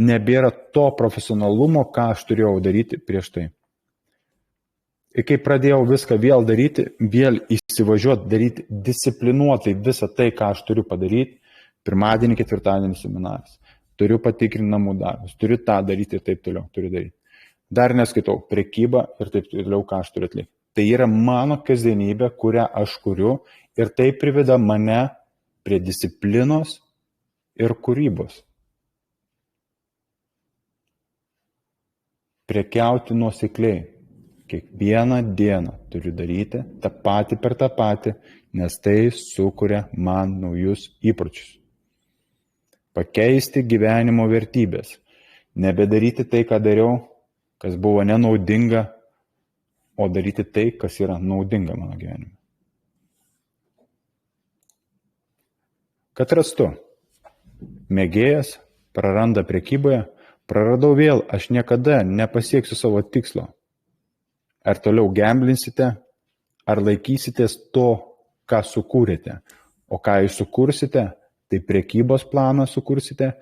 Nebėra to profesionalumo, ką aš turėjau daryti prieš tai. Ir kai pradėjau viską vėl daryti, vėl įsivažiuoti, daryti disciplinuotai visą tai, ką aš turiu padaryti, pirmadienį, ketvirtadienį seminaras. Turiu patikrinti namų darbus, turiu tą daryti ir taip toliau turiu daryti. Dar neskaitau prekybą ir taip toliau, ką aš turiu atlikti. Tai yra mano kasdienybė, kurią aš kuriu ir tai priveda mane prie disciplinos ir kūrybos. Prekiauti nuosekliai. Kiekvieną dieną turiu daryti tą patį per tą patį, nes tai sukuria man naujus įpročius. Pakeisti gyvenimo vertybės. Nebedaryti tai, ką dariau, kas buvo nenaudinga, o daryti tai, kas yra naudinga mano gyvenime. Kad rastu. Mėgėjas praranda prekyboje, praradau vėl, aš niekada nepasieksiu savo tikslo. Ar toliau gemblinsite, ar laikysitės to, ką sukūrėte. O ką jūs sukursite, tai prekybos planą sukursite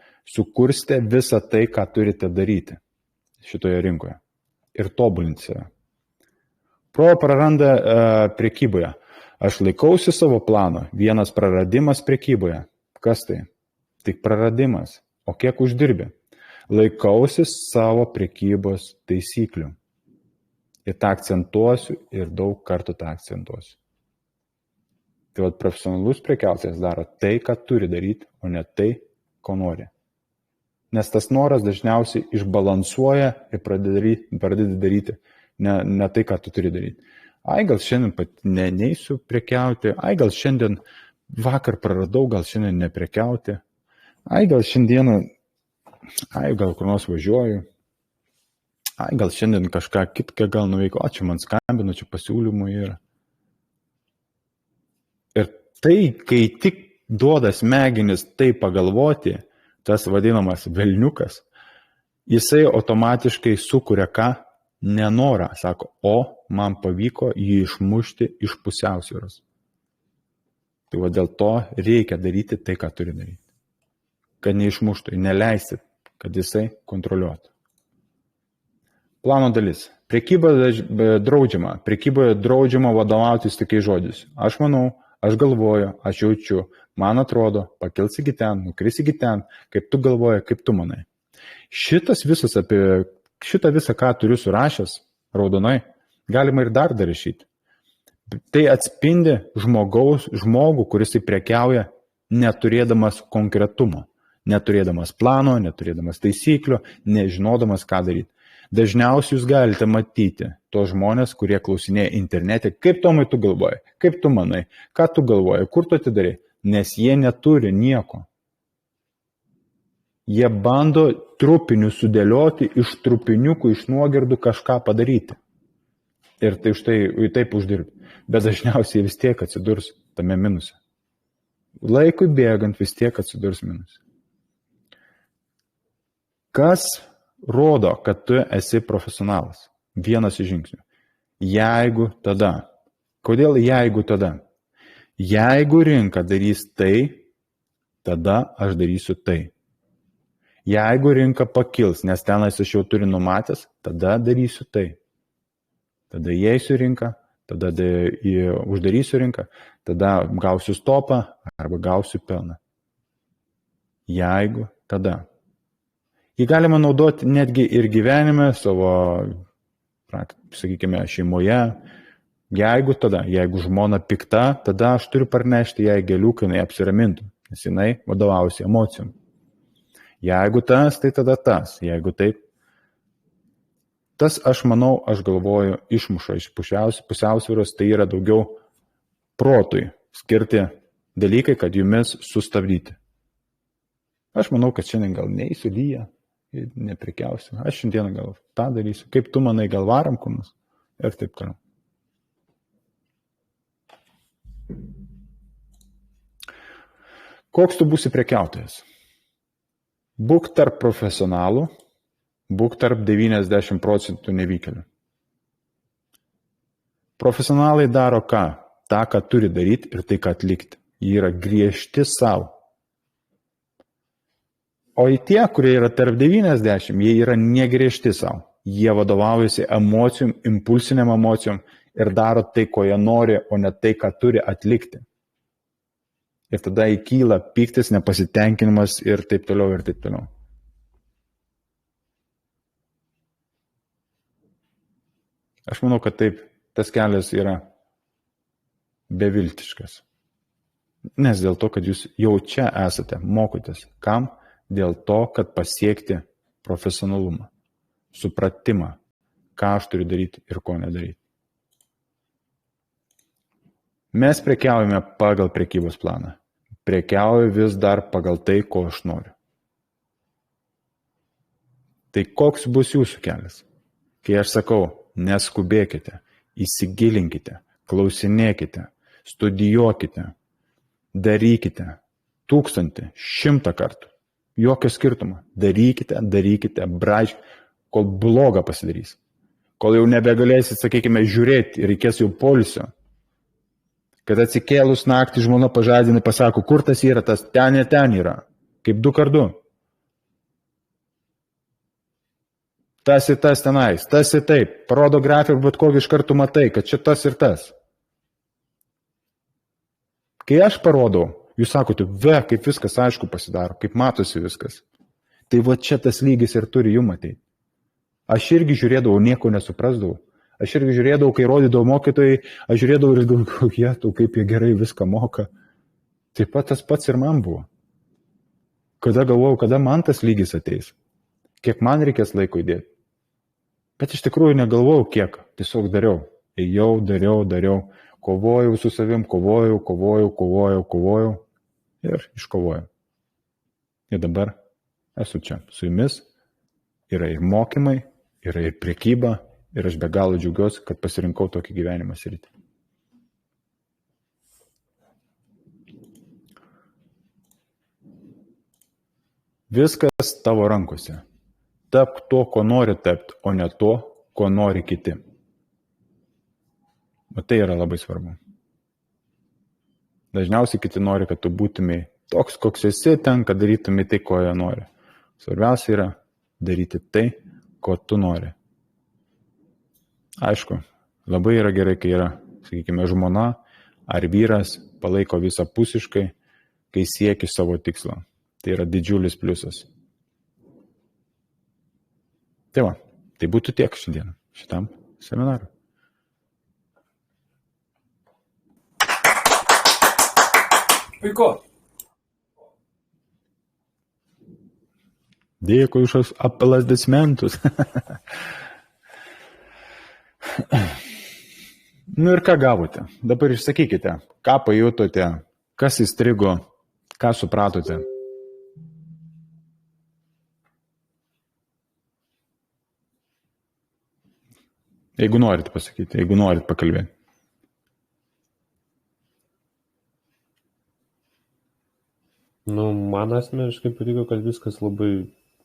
visą tai, ką turite daryti šitoje rinkoje. Ir tobulinsite. Praranda prekyboje. Aš laikausi savo plano, vienas praradimas prekyboje. Kas tai? Tik praradimas. O kiek uždirbi? Laikausi savo prekybos taisyklių. Ir tą akcentuosiu ir daug kartų tą akcentuosiu. Tai profesionalus prekiautojas daro tai, ką turi daryti, o ne tai, ko nori. Nes tas noras dažniausiai išbalansuoja ir pradedi daryti ne tai, ką tu turi daryti. Gal šiandien neisiu prekiauti, gal šiandien vakar praradau, gal šiandien neprekiauti, gal šiandieną, gal kur nors važiuoju, gal šiandien kažką kitką gal nuveikiu, čia man skambinu, čia pasiūlymų yra. Ir tai, kai tik duoda smegenis tai pagalvoti, tas vadinamas velniukas, jisai automatiškai sukuria ką? Nenorą, sako, o man pavyko jį išmušti iš pusiausvyros. Tai dėl to reikia daryti tai, ką turi daryti. Kad neišmuštų, neleisti, kad jisai kontroliuotų. Plano dalis. Prekyboje draudžiama vadovautis tokiais žodžiais. Aš manau, aš galvoju, aš jaučiu, man atrodo, pakils iki ten, nukris iki ten, kaip tu galvoji, kaip tu manai. Šitą visą, ką turiu surašęs raudonai, galima ir dar rašyti. Tai atspindi žmogų, kuris prekiauja neturėdamas konkretumo, neturėdamas plano, neturėdamas taisyklių, nežinodamas, ką daryti. Dažniausiai jūs galite matyti tos žmonės, kurie klausinėja internete, kaip Tomai tu galvoji, kaip tu manai, ką tu galvoji, kur tu atidarai, nes jie neturi nieko. Jie bando trupinių sudėlioti, iš trupiniukų, iš nuogirdų kažką padaryti. Ir tai štai taip uždirbti. Bet dažniausiai vis tiek atsidurs tame minuse. Laikui bėgant vis tiek atsidurs minuse. Kas rodo, kad tu esi profesionalas? Vienas iš žingsnių. Jeigu tada. Kodėl jeigu tada? Jeigu rinka darys tai, tada aš darysiu tai. Jeigu rinka pakils, nes tenais aš jau turiu numatęs, tada darysiu tai. Tada įeisiu rinką, tada uždarysiu rinką, tada gausiu stopą arba gausiu pelną. Jeigu tada. Jį galima naudoti netgi ir gyvenime, savo, sakykime, šeimoje. Jeigu žmona pikta, tada aš turiu parnešti jai gėlių, kai jinai apsiramintų, nes jinai vadovausi emocijom. Jeigu tas, tai tada tas. Jeigu taip, tas, aš galvoju, išmuša iš pusiausvyros, tai yra daugiau protui skirti dalykai, kad jumis sustabdyti. Aš manau, kad šiandien gal neįsiu lyja, neprekiausiu. Aš šiandien gal tą darysiu. Kaip tu manai, gal varam kumus? Ir taip toliau. Koks tu būsi prekiautojas? Būk tarp profesionalų, būk tarp 90% nevykėlių. Profesionalai daro ką? tą, ką turi daryti ir tai, ką atlikti. Jie yra griežti savo. O į tie, kurie yra tarp 90, jie yra negriežti savo. Jie vadovaujasi emocijom, impulsiniam emocijom ir daro tai, ko jie nori, o ne tai, ką turi atlikti. Ir tada įkyla pyktis, nepasitenkinimas ir taip toliau ir taip toliau. Aš manau, kad taip, tas kelias yra beviltiškas. Nes dėl to, kad jūs jau čia esate, mokotės. Kam? Dėl to, kad pasiekti profesionalumą, supratimą, ką aš turiu daryti ir ko nedaryti. Mes prekiaujame pagal prekybos planą. Prekiauju vis dar pagal tai, ko aš noriu. Tai koks bus jūsų kelias? Kai aš sakau, neskubėkite, įsigilinkite, klausinėkite, studijuokite, darykite 1000, 100 kartų. Jokio skirtumo. Darykite, braižkite, kol bloga pasidarys. Kol jau nebegalėsit, sakykime, žiūrėti ir reikės jau poilsio. Kad atsikėlus naktį žmona pažadina, pasako, kur tas yra, tas ten yra. Kaip 2x2. Tas ir tas tenais, tas ir taip. Parodo grafiką, bet kokį iš karto matai, kad čia tas ir tas. Kai aš parodau, jūs sakote, kaip viskas aišku pasidaro, kaip matosi viskas. Tai va čia tas lygis ir turi jum ateiti. Aš irgi žiūrėdavau, nieko nesuprasdavau. Aš irgi žiūrėdavau, kai rodydavau mokytojai, aš žiūrėdavau ir galvojau, kaip jie gerai viską moka. Taip pat tas pats ir man buvo. Kada galvojau, kada man tas lygis ateis. Kiek man reikės laiko įdėti. Bet iš tikrųjų negalvojau kiek. Tiesiog dariau. Ėjau, dariau. Kovojau su savim, kovojau. Ir iškovojau. Ir dabar esu čia su jumis. Yra ir mokymai, yra ir prekyba. Ir aš be galo džiaugiuosi, kad pasirinkau tokį gyvenimą sritį. Viskas tavo rankose. Tapk to, ko nori tapti, o ne to, ko nori kiti. O tai yra labai svarbu. Dažniausiai kiti nori, kad tu būtumai toks, koks esi, ten, kad darytumai tai, ko jie nori. Svarbiausia yra daryti tai, ko tu nori. Aišku, labai yra gerai, kai yra, sakykime, žmona ar vyras palaiko visapusiškai, kai sieki savo tikslo. Tai yra didžiulis pliusas. Tai va, tai būtų tiek šiandien šitam seminarui. Puiku. Dėkui už aplaudismentus. Nu ir ką gavote? Dabar išsakykite, ką pajutote, kas įstrigo, ką supratote. Jeigu norit pasakyti, jeigu norit pakalbėti. Nu, man asmeniškai patiko, kad viskas labai,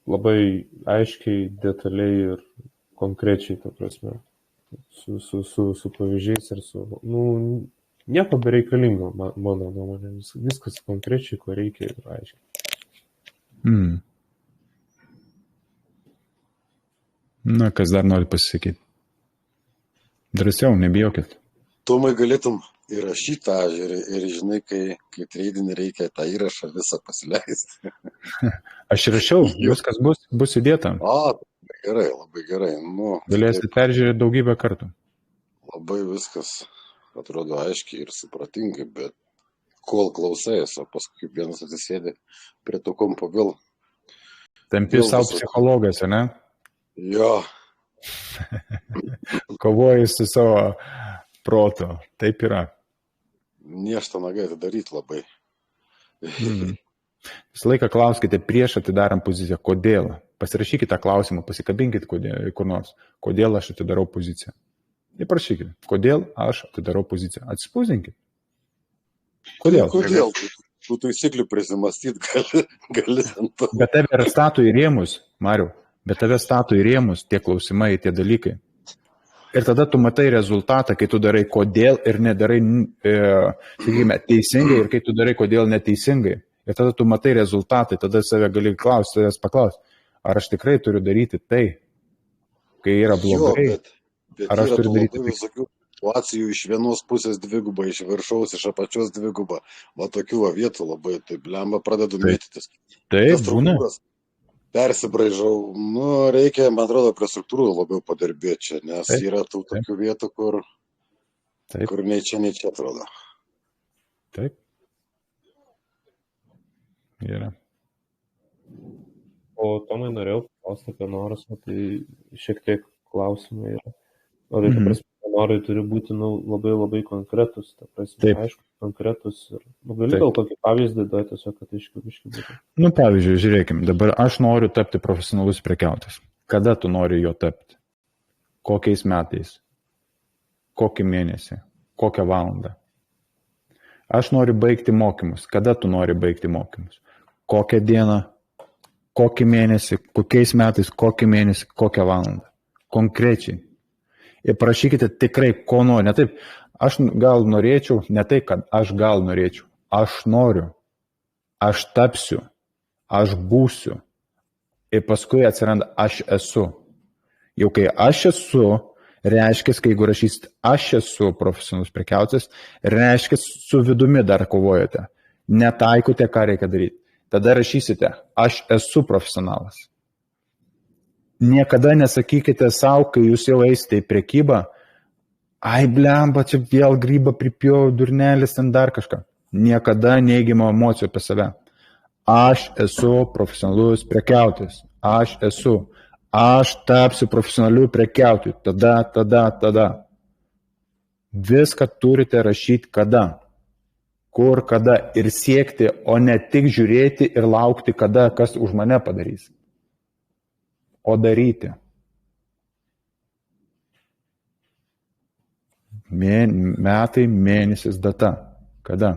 labai aiškiai, detaliai ir konkrečiai, ta prasme. Su pavyzdžiais ir su... Nu, nieko bereikalingo, mano nuomonė. Viskas konkrečiai, ko reikia ir aiškiai. Na, kas dar nori pasisakyti? Drąsiau, nebijokit. Tomai galėtum įrašyti tą ir žinai, kai treidinį reikia tą įrašą visą pasileisti. Aš įrašiau, viskas bus įdėta. Labai gerai. Nu, Galėsite peržiūrėti daugybę kartų. Labai viskas atrodo aiškiai ir supratingai, bet kol klausais, o paskui vienas atsisėdė prie to kompo vėl. Tampi savo psichologas, ne? Jo. Kovoji su savo protu. Taip yra. Niežta nagai daryti labai. Visą laiką klauskite prieš atidarant poziciją, kodėl. Pasirašykite klausimą, pasikabinkite kur nors. Kodėl aš atidarau poziciją. Ir prašykite, kodėl aš atidarau poziciją. Atsispausdinkite. Kodėl? Kodėl? Tų taisyklių prisimastyti gali. Bet tave stato į rėmus, Mariau. Bet tave stato į rėmus tie klausimai, tie dalykai. Ir tada tu matai rezultatą, kai tu darai kodėl ir nedarai, sakykime, teisingai ir kai tu darai kodėl neteisingai. Ir tada tu matai rezultatą, tada save gali klausti, savęs paklausti, ar aš tikrai turiu daryti tai, kai yra blogai. Ar aš turiu daryti tai? Visokių situacijų iš vienos pusės dvigubą, iš viršaus, iš apačios dvigubą. Va tokių vietų labai, taip lemba pradedu mėtytis. Taip, būna. Persibraižau, reikia, man atrodo, prie struktūrų labiau padirbėti čia, nes yra tų tokių vietų, kur nei čia atrodo. Taip. Yra. O Tomai norėjau paklausti apie norus, tai šiek tiek klausimai yra. O tai, ta prasme, norai turi būti labai konkretus, ta prasme, aišku, konkretus ir gali gal kokį pavyzdį duoti, tiesiog, kad aiškiai būtų. Pavyzdžiui, žiūrėkime, dabar aš noriu tapti profesionalus prekiautojas. Kada tu nori jo tapti? Kokiais metais? Kokį mėnesį? Kokią valandą? Aš noriu baigti mokymus. Kada tu nori baigti mokymus? Kokią dieną? Kokį mėnesį? Kokiais metais? Kokį mėnesį? Kokią valandą? Konkrečiai. Ir prašykite tikrai, ko nori. Ne taip, aš gal norėčiau, ne tai, kad aš gal norėčiau. Aš noriu. Aš tapsiu. Aš būsiu. Ir paskui atsiranda aš esu. Jau kai aš esu, reiškia, kai jeigu rašysite aš esu profesionalus prekiautojas, reiškia, su vidumi dar kovojate. Netaikote, ką reikia daryti. Tada rašysite aš esu profesionalas. Niekada nesakykite savo, kai jūs jau eisite į prekybą, ai blemba, čia vėl grybą pripjau, durnelis, ten dar kažką. Niekada neigiamo emocijų apie save. Aš esu profesionalus prekiautojas. Aš esu. Aš tapsiu profesionaliu prekiautoju. Tada. Viską turite rašyti kada. Kur, kada ir siekti, o ne tik žiūrėti ir laukti, kada kas už mane padarys. O daryti. Metai, mėnesis, data. Kada?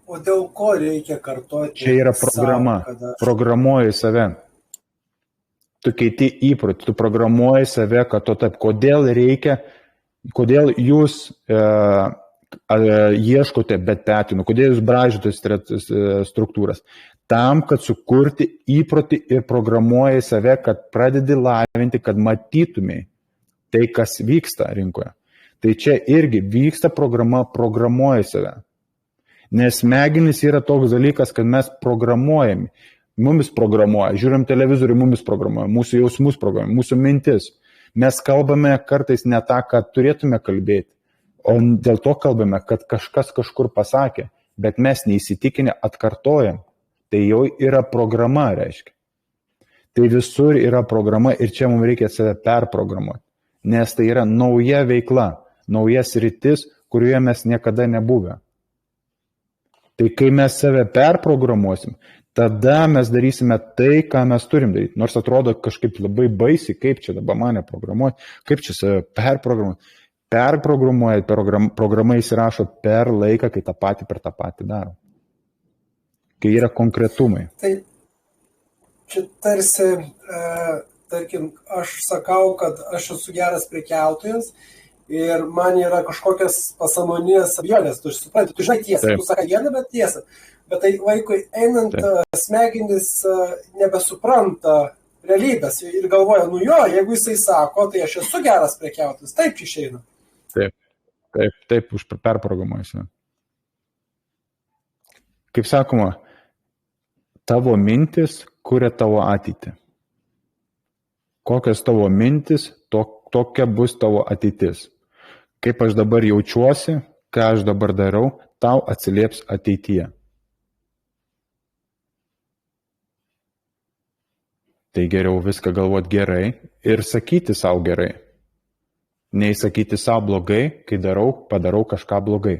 O dėl ko reikia kartoti? Čia yra programa. Programuoji save. Tu keiti įprotį, tu programuoji save, kad to taip. Kodėl reikia, kodėl jūs ieškote betpetinų, kodėl jūs braižote struktūras? Tam, kad sukurti įprotį ir programuoji save, kad pradedi lavinti, kad matytumai tai, kas vyksta rinkoje. Tai čia irgi vyksta programa, programuoji save. Nes smegenys yra toks dalykas, kad mes programuojami. Mumis programuoja, žiūrim televizorių, mumis programuoja, mūsų jausmus programuoja, mūsų mintis. Mes kalbame kartais ne tą, ką turėtume kalbėti, o dėl to kalbame, kad kažkas kažkur pasakė, bet mes neįsitikinę atkartojam. Tai jau yra programa, reiškia. Tai visur yra programa ir čia mums reikia save perprogramuoti. Nes tai yra nauja veikla, nauja sritis, kurioje mes niekada nebuvę. Tai kai mes save perprogramuosim, tada mes darysime tai, ką mes turim daryti. Nors atrodo kažkaip labai baisiai, kaip čia dabar mane programuoti, kaip čia save perprogramuoti. Perprogramuoja, programa įsirašo per laiką, kai tą patį per tą patį daro. Kai yra konkretumai. Tai čia tarsi, tarkim, aš sakau, kad aš esu geras prekiautojas ir man yra kažkokias pasąmoninės abejonės, tu supranti, tu žinai tiesą, tu sakai vieną, bet tiesą. Bet tai vaikui einant smegenys nebesupranta realybės ir galvoja, jeigu jisai sako, tai aš esu geras prekiautojas, taip išeina. Taip. Taip, perprogramuojasi. Kaip sakoma, tavo mintis kuria tavo ateitį. Kokios tavo mintis, tokia bus tavo ateitis. Kaip aš dabar jaučiuosi, ką aš dabar darau, tau atsilieps ateityje. Tai geriau viską galvoti gerai ir sakyti savo gerai. Nei sakyti savo blogai, kai padarau kažką blogai.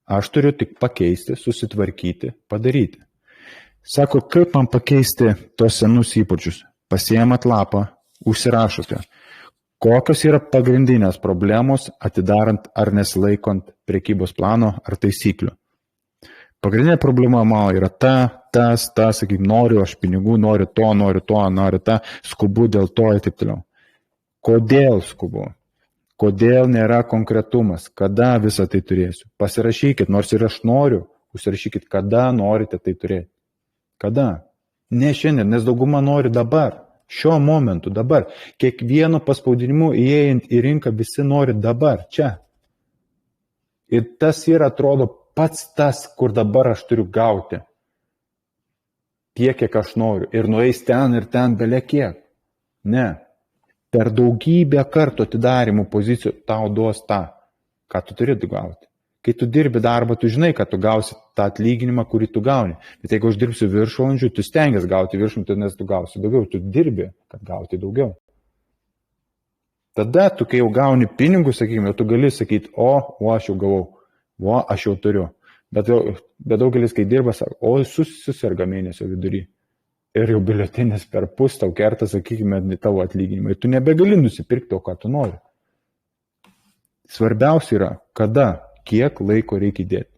Aš turiu tik pakeisti, susitvarkyti, padaryti. Sako, kaip man pakeisti tos senus įpročius? Pasiėmat lapą, užsirašote. Kokios yra pagrindinės problemos atidarant ar nesilaikant prekybos plano ar taisyklių? Pagrindinė problema mano yra sakykim, noriu aš pinigų, noriu tą, skubu dėl to ir taip toliau. Kodėl skubu? Kodėl nėra konkretumas? Kada visą tai turėsiu? Pasirašykit, nors ir aš noriu, užsirašykit, kada norite tai turėti. Kada? Ne šiandien, nes dauguma nori dabar, šiuo momentu, dabar. Kiekvieno paspaudinimu įėjant į rinką visi nori dabar, čia. Ir tas yra, atrodo, pats tas, kur dabar aš turiu gauti. Tiek, kiek aš noriu. Ir nueis ten ir ten bele kiek. Ne. Per daugybę kartų atidarimų pozicijų tau duos tą, ką tu turi gauti. Kai tu dirbi darbą, tu žinai, kad tu gausi tą atlyginimą, kurį tu gauni. Bet jeigu aš dirbsiu viršvalandžių, tu stengiasi gauti viršvalandžių, nes tu gausi daugiau. Tu dirbi, kad gauti daugiau. Tada tu, kai jau gauni pinigus, sakykime, tu gali sakyti, aš jau gavau, aš jau turiu. Bet daugelis, kai dirba, sako, suserga mėnesio vidury. Ir jau biuletenis per pus tau kerta, sakykime, tavo atlyginimą. Ir tu nebegali nusipirkti to, ką tu nori. Svarbiausia yra, kada, kiek laiko reikia įdėti.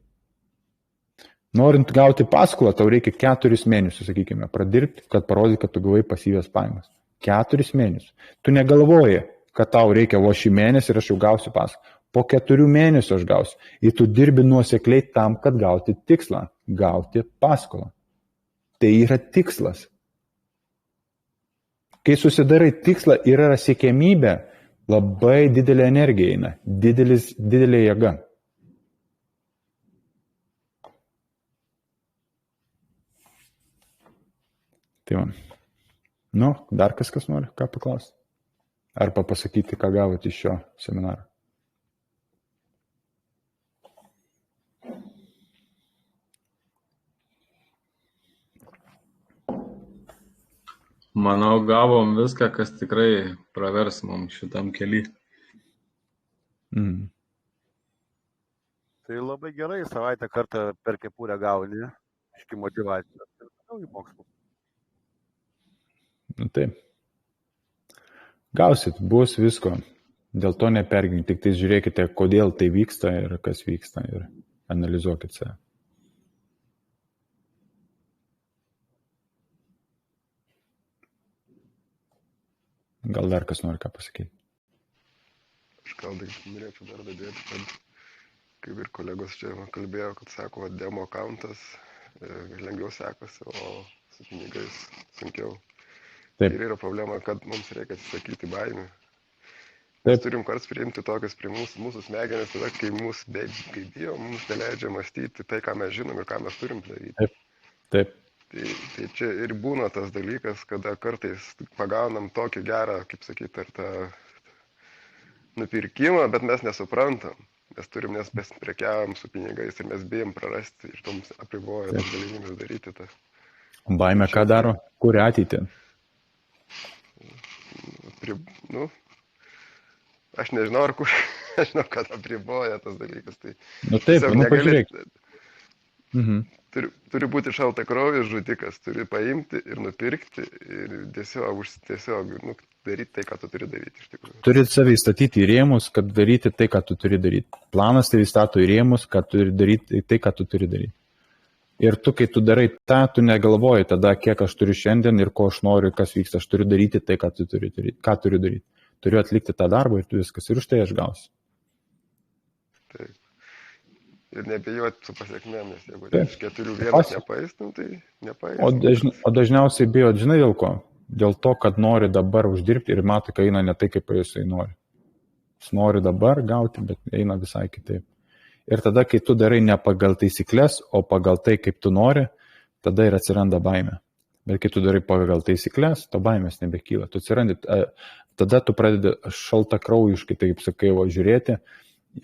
Norint gauti paskolą, tau reikia 4 mėnesius, sakykime, pradirbti, kad parodyti, kad tu gavai pasyvias pajamas. 4 mėnesius. Tu negalvoji, kad tau reikia šį mėnesį ir aš jau gausiu paskolą. Po 4 mėnesių aš gausiu. Ir tu dirbi nuosekliai tam, kad gauti tikslą, gauti paskolą. Tai yra tikslas. Kai susidarai tikslą ir yra siekiamybė, labai didelė energija eina, didelė jėga. Tai man. Dar kas nori, ką paklausti? Arba pasakyti, ką gavote iš šio seminaro. Manau, gavom viską, kas tikrai pravers mums šitam kely. Tai labai gerai, savaitę kartą per kepurę gauni, iški motyvacijos ir toliau į mokslus. Taip. Gausit, bus visko. Dėl to neperginkit, tik tai žiūrėkite, kodėl tai vyksta ir kas vyksta ir analizuokit save. Gal dar kas nori ką pasakyti? Aš gal norėčiau dar dadėti, kad kaip ir kolegos čia kalbėjo, kad sako, demo accountas lengviau sekasi, o su pinigais sunkiau. Taip. Ir yra problema, kad mums reikia atsisakyti baimių. Mes turim karts priimti tokius prie mūsų smegenis, tada, kai bijo, mums neleidžia mąstyti tai, ką mes žinom ir ką mes turim daryti. Taip. Tai čia ir būna tas dalykas, kada kartais pagaunam tokį gerą, kaip sakyti, ar tą nupirkimą, bet mes nesuprantam. Nes mes prekiavam su pinigais ir mes bijom prarasti ir toms apriboja tas galimybės daryti tą. Baimė ką daro? Kuria ateitį? Aš nežinau, aš žinau, kad apriboja tas dalykas. Tai taip, pažiūrėk. Turi būti šaltakraujas žudikas, turi paimti ir nupirkti ir tiesiog daryti tai, ką tu turi daryti iš tikrųjų. Turi save įstatyti į rėmus, kad daryti tai, ką tu turi daryti. Planas tai įstato į rėmus, kad turi daryti tai, ką tu turi daryti. Ir tu, kai tu darai tą, tu negalvoji tada, kiek aš turiu šiandien ir ko aš noriu, kas vyksta. Aš turiu daryti tai, ką tu turi daryti. Ką turiu daryti? Turiu atlikti tą darbą ir tu viskas. Ir už tai aš gausiu. Taip. Ir nebijoti su pasiekmėm, nes jeigu iš 4 vienas nepaistum, tai nepaistum. O dažniausiai bijot, žinai dėl ko? Dėl to, kad nori dabar uždirbti ir mato, kad eina ne tai, kaip jisai nori. Jis nori dabar gauti, bet eina visai kitaip. Ir tada, kai tu darai ne pagal taisyklės, o pagal tai, kaip tu nori, tada ir atsiranda baimė. Bet kai tu darai pagal taisyklės, to baimės nebekyla. Tu atsirandi, tada tu pradedi šaltakraujiškai, taip sakai, žiūrėti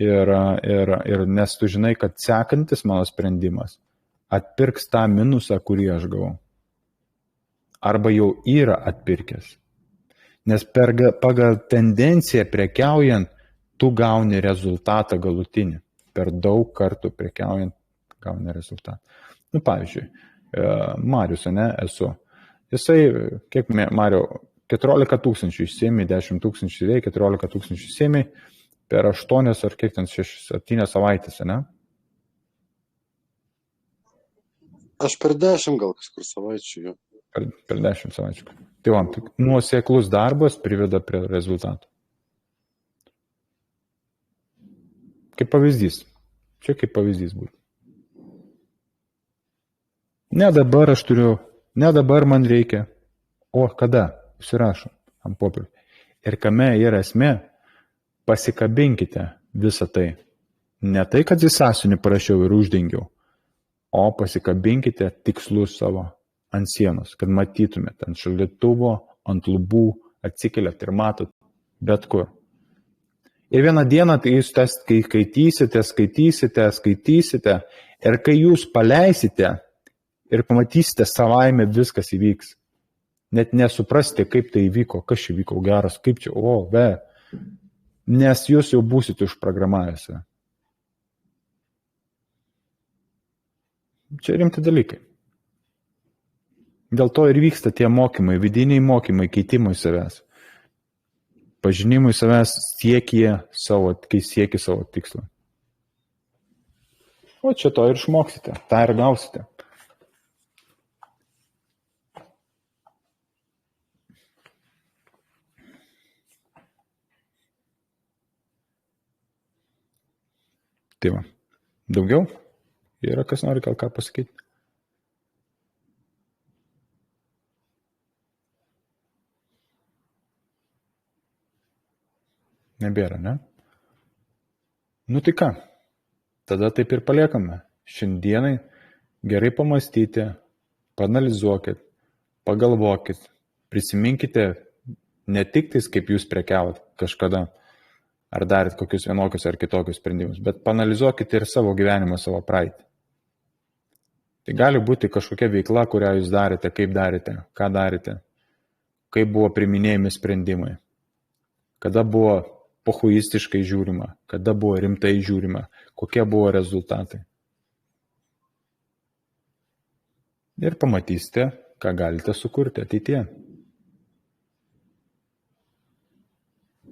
ir nes tu žinai, kad sekantis mano sprendimas atpirks tą minusą, kurį aš gavau. Arba jau yra atpirkęs. Nes pagal tendenciją prekiaujant, tu gauni rezultatą galutinį. Per daug kartų prekiaujant gauni rezultatą. Pavyzdžiui, Marius, esu. Jisai, kiek Mario, 14 000 išsėmė, 10 000 įvėjai, 14 000 išsėmė per 8 ar kiek ten 7 savaitės, ne? Aš per 10 gal kažkur savaičių jau. Per 10 savaičių. Tai nuoseklus darbas priveda prie rezultatų. Kaip pavyzdys. Čia kaip pavyzdys būtų. Ne dabar aš turiu, ne dabar man reikia, o kada? Užsirašom ant popieriaus. Ir kame yra esmė, pasikabinkite visą tai. Ne tai, kad į sąsiuvinį parašiau ir uždengiau, o pasikabinkite tikslus savo ant sienos, kad matytumėte ant šaldytuvo, ant lubų, atsikeliat ir matot bet kur. Ir vieną dieną tai jūs skaitysite ir kai jūs paleisite ir pamatysite savaime viskas įvyks. Net nesuprasite, kaip tai įvyko, kas čia įvyko geras, kaip čia, nes jūs jau būsite užprogramavęs. Čia rimti dalykai. Dėl to ir vyksta tie mokymai, vidiniai mokymai, keitimui savęs. Pažinimui savęs kai sieki savo tikslą. O čia to ir išmoksite, tą ir gausite. Tai va, daugiau? Yra kas nori gal ką pasakyti? Nebėra, ne? Tai ką? Tada taip ir paliekame. Šiandienai gerai pamastyti, paanalizuokit, pagalvokit, prisiminkite ne tik tais, kaip jūs prekiavot kažkada, ar darėt kokius vienokius ar kitokius sprendimus, bet paanalizuokite ir savo gyvenimą, savo praeitį. Tai gali būti kažkokia veikla, kurią jūs darėte, kaip darėte, ką darėte, kaip buvo priiminėjami sprendimai, kada buvo pochuistiškai žiūrima, kada buvo rimtai žiūrima, kokie buvo rezultatai. Ir pamatysite, ką galite sukurti ateityje.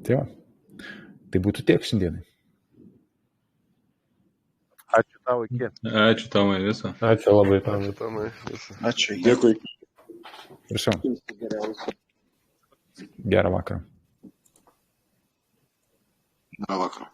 Tai būtų tiek šiandienai. Ačiū tau, iki. Ačiū Tomai viso. Ačiū labai, Ačiū Tomai. Ačiū. Dėkui. Prašau. Gerą vakarą. Gerą vakarą.